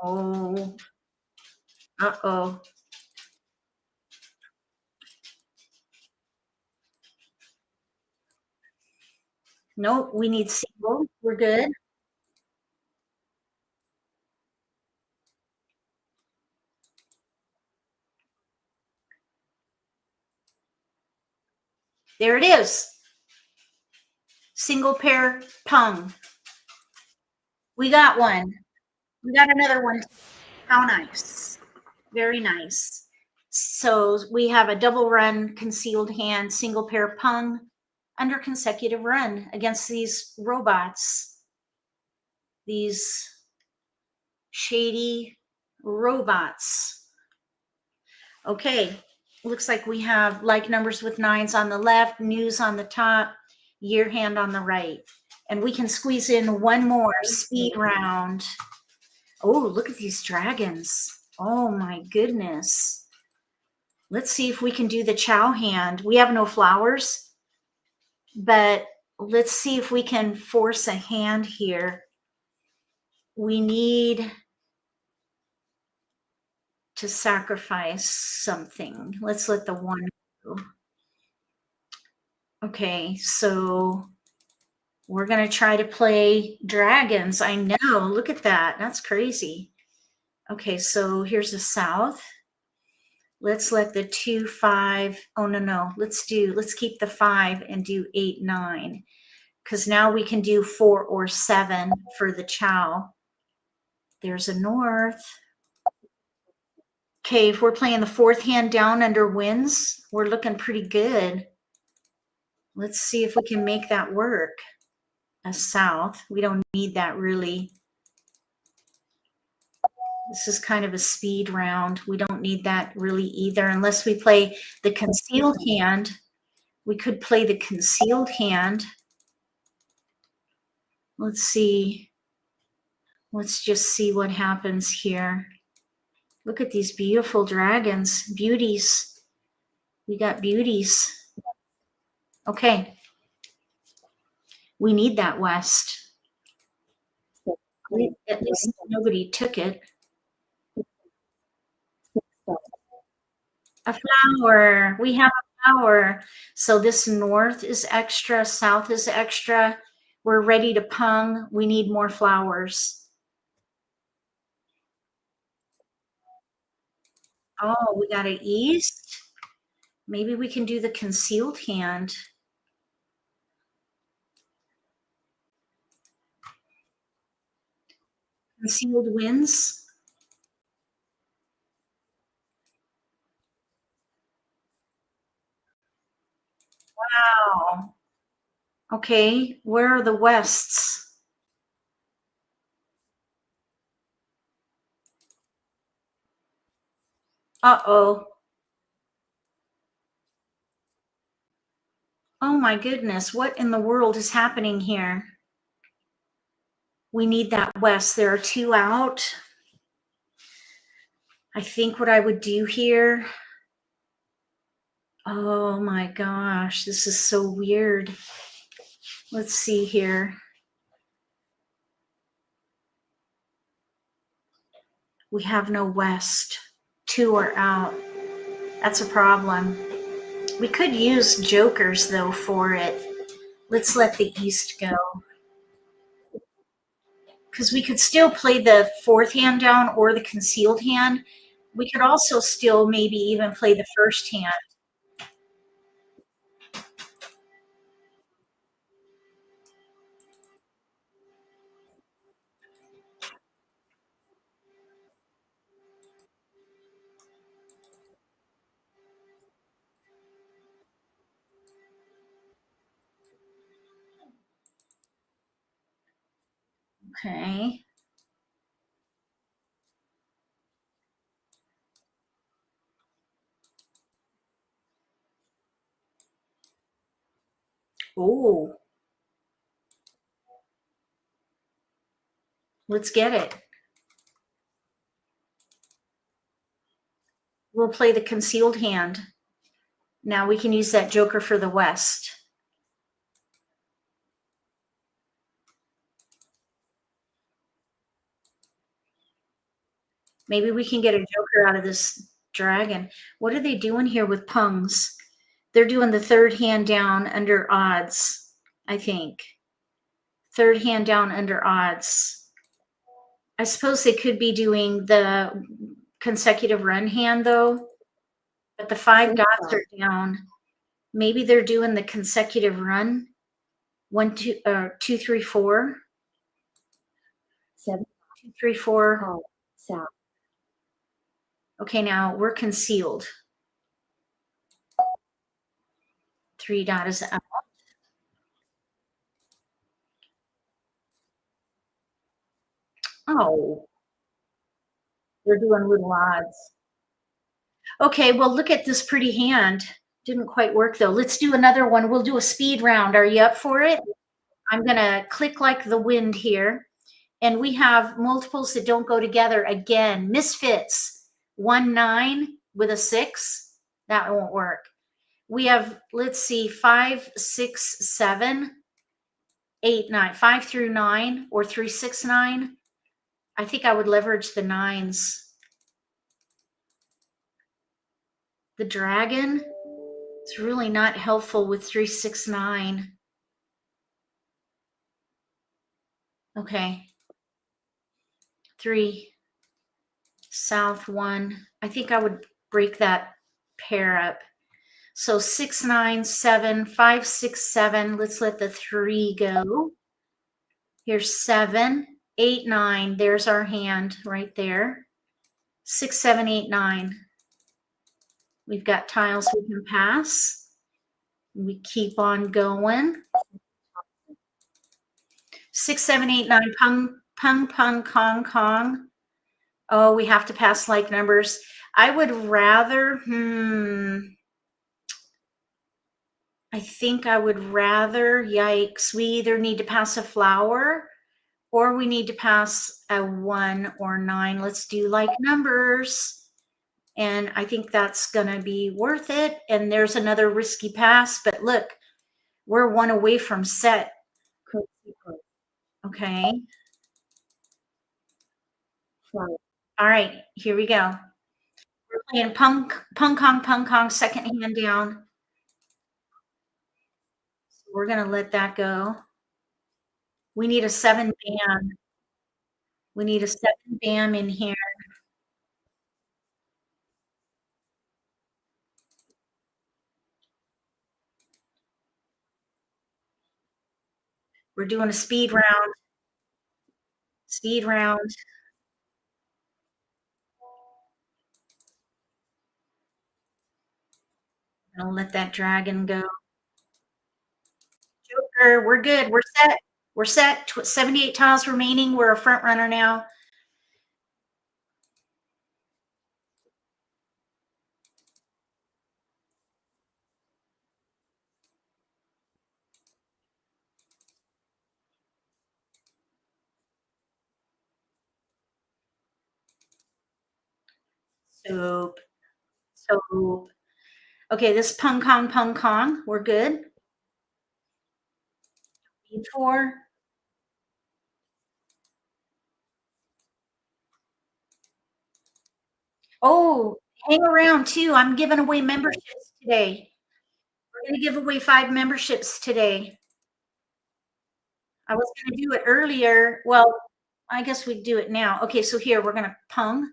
Oh. Uh-oh. Nope, we need single. We're good. There it is. Single pair pung. We got one. We got another one. How nice. Very nice. So we have a double run, concealed hand, single pair pung under consecutive run against these robots. These shady robots. Okay, looks like we have like numbers with 9s on the left, news on the top, year hand on the right. And we can squeeze in one more speed round. Oh, look at these dragons. Oh my goodness. Let's see if we can do the chow hand. We have no flowers, but let's see if we can force a hand here. We need to sacrifice something. Let's let the one go. Okay, so we're going to try to play dragons. I know. Look at that. That's crazy. Okay, so here's the south. Let's let the 2, 5. Oh, no. Let's keep the 5 and do 8, 9. Because now we can do 4 or 7 for the chow. There's a north. Okay, if we're playing the 4th hand down under winds, we're looking pretty good. Let's see if we can make that work. A south. We don't need that really. This is kind of a speed round. We don't need that really either unless we play the concealed hand. We could play the concealed hand. Let's see. Let's just see what happens here. Look at these beautiful dragons, beauties. We got beauties. Okay. We need that west. At least nobody took it. A flower. We have a flower. So this north is extra, south is extra. We're ready to pung. We need more flowers. Oh, we got an east. Maybe we can do the concealed hand. Concealed winds. Wow. Okay, where are the wests? Uh-oh. Oh my goodness, what in the world is happening here? We need that west. There are 2 out. I think what I would do here. Oh my gosh, this is so weird. Let's see here. We have no west. 2 are out. That's a problem. We could use jokers though for it. Let's let the east go. Because we could still play the 4th hand down or the concealed hand. We could also still maybe even play the 1st hand. Okay. Oh. Let's get it. We'll play the concealed hand. Now we can use that joker for the west. Maybe we can get a joker out of this dragon. What are they doing here with pungs? They're doing the 3rd hand down under odds, I think. 3rd hand down under odds. I suppose they could be doing the consecutive run hand though, but the 5 dots are down. Maybe they're doing the consecutive run. 1, 2, 2, 3, 4. 7, 2, 3, 4. South. Okay, now we're concealed. 3 dot is out. Oh, they're doing little odds. Okay, well, look at this pretty hand. Didn't quite work though. Let's do another one. We'll do a speed round. Are you up for it? I'm going to click like the wind here. And we have multiples that don't go together again. Misfits, 1, 9 with a 6. That won't work. We have, let's see, 5, 6, 7. 8, 9, 5 through 9, or 3, 6, 9. I think I would leverage the 9s. The dragon, it's really not helpful with 3, 6, 9. Okay. 3, south 1. I think I would break that pair up. So 6, 9, 7, 5, 6, 7. Let's let the 3 go. Here's 7, 8, 9. There's our hand right there. 6, 7, 8, 9. We've got tiles we can pass. We keep on going. 6, 7, 8, 9. Pung, pung, pung, kong, kong. Oh, we have to pass like numbers. I would rather, I think I would rather, yikes, we either need to pass a flower or we need to pass a 1 or 9. Let's do like numbers. And I think that's going to be worth it. And there's another risky pass, but look, we're 1 away from set. Okay. All right, here we go. We're playing pung, pung, kong, pung, kong, second hand down. We're going to let that go. We need a 7 bam. We need a 7 bam in here. We're doing a speed round. Speed round. I'll let that dragon go. Joker, we're good. We're set. We're set. 78 tiles remaining. We're a front runner now. Soap. Soap. Okay, this pung kong, pung kong. We're good. E4. Oh, hang around too. I'm giving away memberships today. We're going to give away 5 memberships today. I was going to do it earlier. Well, I guess we do it now. Okay, so here we're going to pung.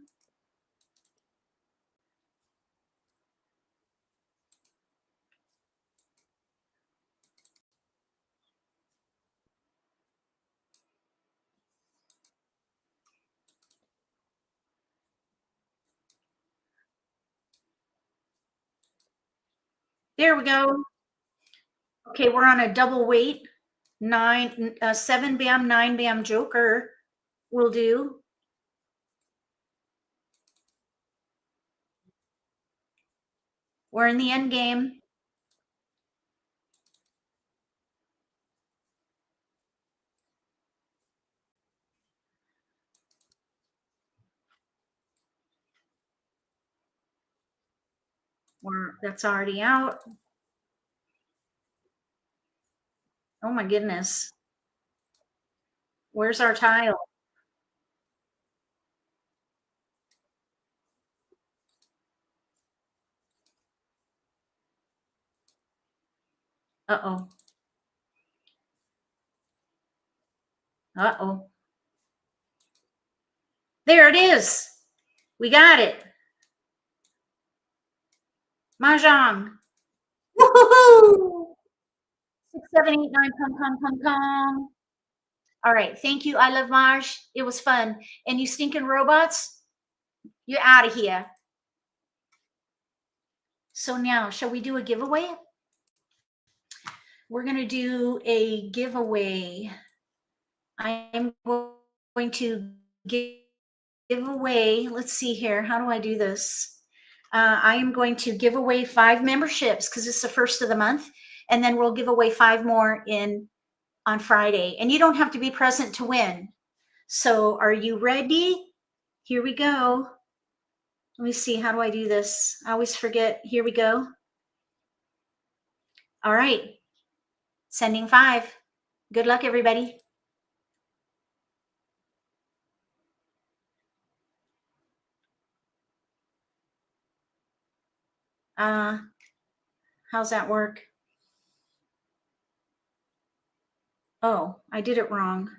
There we go. Okay, we're on a double weight. 7 bam, 9 bam joker will do. We're in the end game. That's already out. Oh my goodness. Where's our tile? Uh-oh. Uh-oh. There it is. We got it. Mah Jongg. Woohoo! 6, 7, 8, 9, pum, pum, pum, pum. All right. Thank you. I love Mahj. It was fun. And you stinking robots, you're out of here. So now, shall we do a giveaway? We're going to do a giveaway. I am going to give away, let's see here. How do I do this? I am going to give away 5 memberships because it's the first of the month. And then we'll give away 5 more on Friday. And you don't have to be present to win. So are you ready? Here we go. Let me see. How do I do this? I always forget. Here we go. All right. Sending 5. Good luck, everybody. How's that work? Oh, I did it wrong.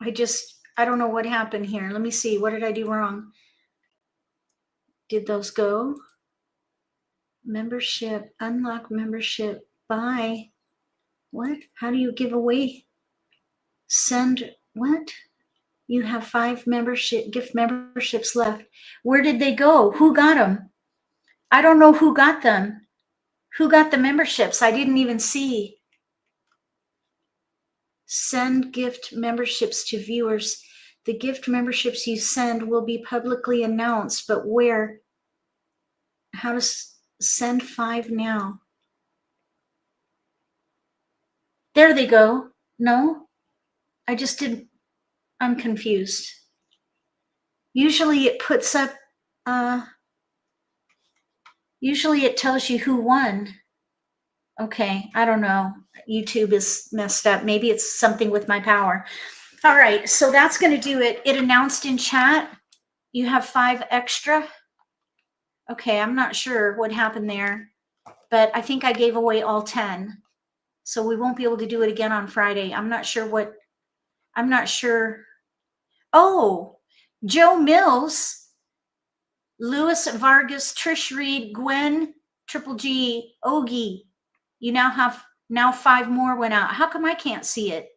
I don't know what happened here. Let me see. What did I do wrong? Did those go? Membership, unlock membership, buy. What? How do you give away? Send, what? You have 5 gift memberships left. Where did they go? Who got them? I don't know who got them. Who got the memberships? I didn't even see. Send gift memberships to viewers. The gift memberships you send will be publicly announced, but where? How to send 5 now? There they go. No, I just didn't. I'm confused. Usually it puts up, usually it tells you who won. Okay, I don't know. YouTube is messed up. Maybe it's something with my power. All right, so that's going to do it. It announced in chat you have 5 extra. Okay, I'm not sure what happened there, but I think I gave away all 10. So we won't be able to do it again on Friday. I'm not sure. Oh, Joe Mills, Louis Vargas, Trish Reed, Gwen, Triple G, Ogie. You now have 5 more went out. How come I can't see it?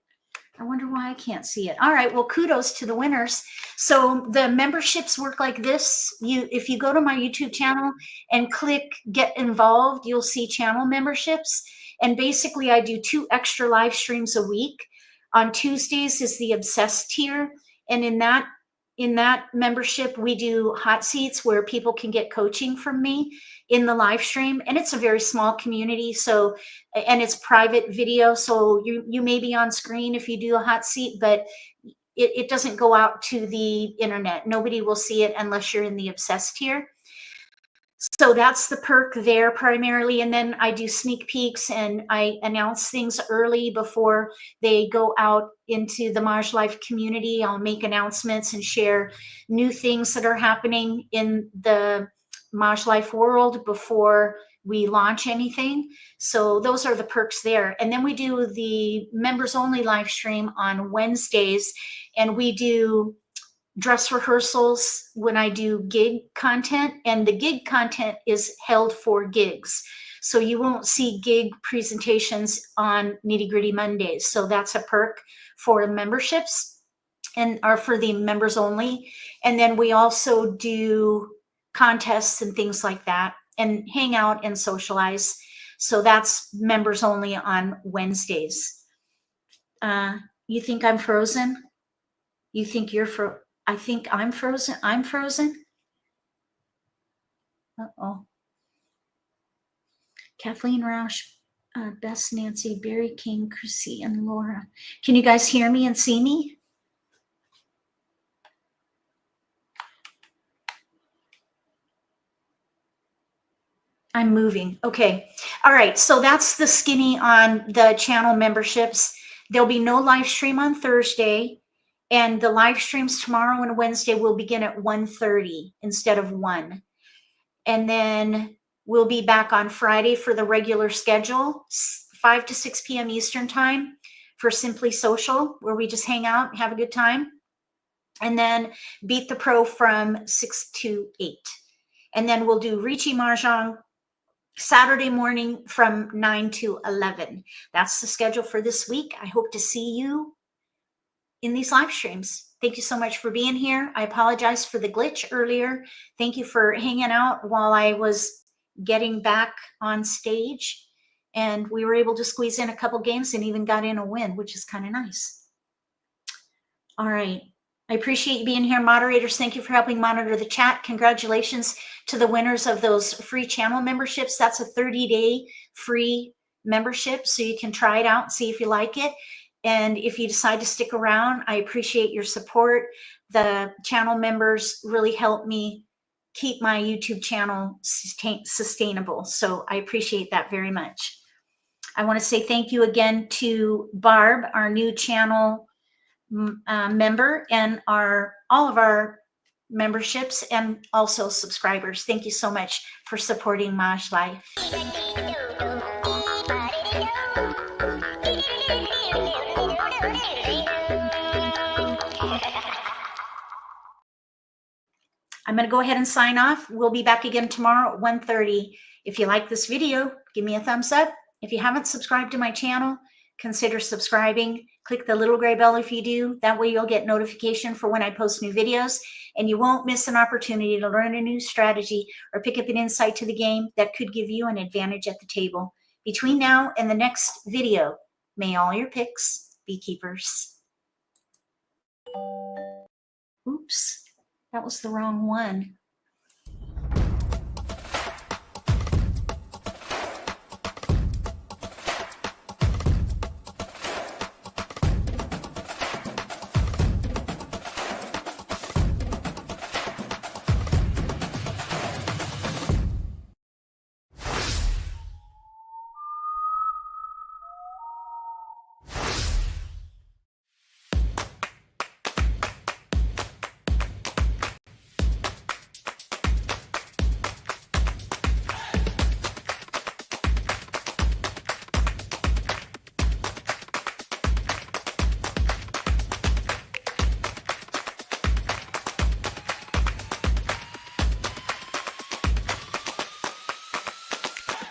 I wonder why I can't see it. All right, well, kudos to the winners. So the memberships work like this. If you go to my YouTube channel and click Get Involved, you'll see channel memberships. And basically, I do 2 extra live streams a week. On Tuesdays is the Obsessed tier. And in that membership, we do hot seats where people can get coaching from me in the live stream. And it's a very small community. So, and it's private video. So you may be on screen if you do a hot seat, but it doesn't go out to the internet. Nobody will see it unless you're in the Obsessed tier. So that's the perk there primarily. And then I do sneak peeks and I announce things early before they go out into the MAHJLIFE community. I'll make announcements and share new things that are happening in the MAHJLIFE world before we launch anything. So those are the perks there. And then we do the members only live stream on Wednesdays, and we do dress rehearsals when I do gig content, and the gig content is held for gigs. So you won't see gig presentations on Nitty-Gritty Mondays. So that's a perk for memberships and are for the members only. And then we also do contests and things like that and hang out and socialize. So that's members only on Wednesdays. You think I'm frozen? You think you're frozen? I think I'm frozen. I'm frozen. Uh-oh. Kathleen Roush, Bess Nancy, Barry King, Chrissy, and Laura. Can you guys hear me and see me? I'm moving. Okay. All right. So that's the skinny on the channel memberships. There'll be no live stream on Thursday. And the live streams tomorrow and Wednesday will begin at 1:30 instead of 1. And then we'll be back on Friday for the regular schedule, 5 to 6 p.m. Eastern time for Simply Social, where we just hang out, have a good time. And then Beat the Pro from 6 to 8. And then we'll do Ricci Mah Jongg Saturday morning from 9 to 11. That's the schedule for this week. I hope to see you in these live streams. Thank you so much for being here. I apologize for the glitch earlier. Thank you for hanging out while I was getting back on stage. And we were able to squeeze in a couple games and even got in a win, which is kind of nice. All right. I appreciate you being here. Moderators, thank you for helping monitor the chat. Congratulations to the winners of those free channel memberships. That's a 30-day free membership, so you can try it out and see if you like it. And if you decide to stick around, I appreciate your support. The channel members really help me keep my YouTube channel sustainable. So I appreciate that very much. I want to say thank you again to Barb, our new channel member, and all of our memberships and also subscribers. Thank you so much for supporting MAHJLIFE. I'm going to go ahead and sign off. We'll be back again tomorrow at 1:30. If you like this video, give me a thumbs up. If you haven't subscribed to my channel, consider subscribing. Click the little gray bell if you do. That way you'll get notification for when I post new videos, and you won't miss an opportunity to learn a new strategy or pick up an insight to the game that could give you an advantage at the table. Between now and the next video, may all your picks be keepers. Oops, that was the wrong one.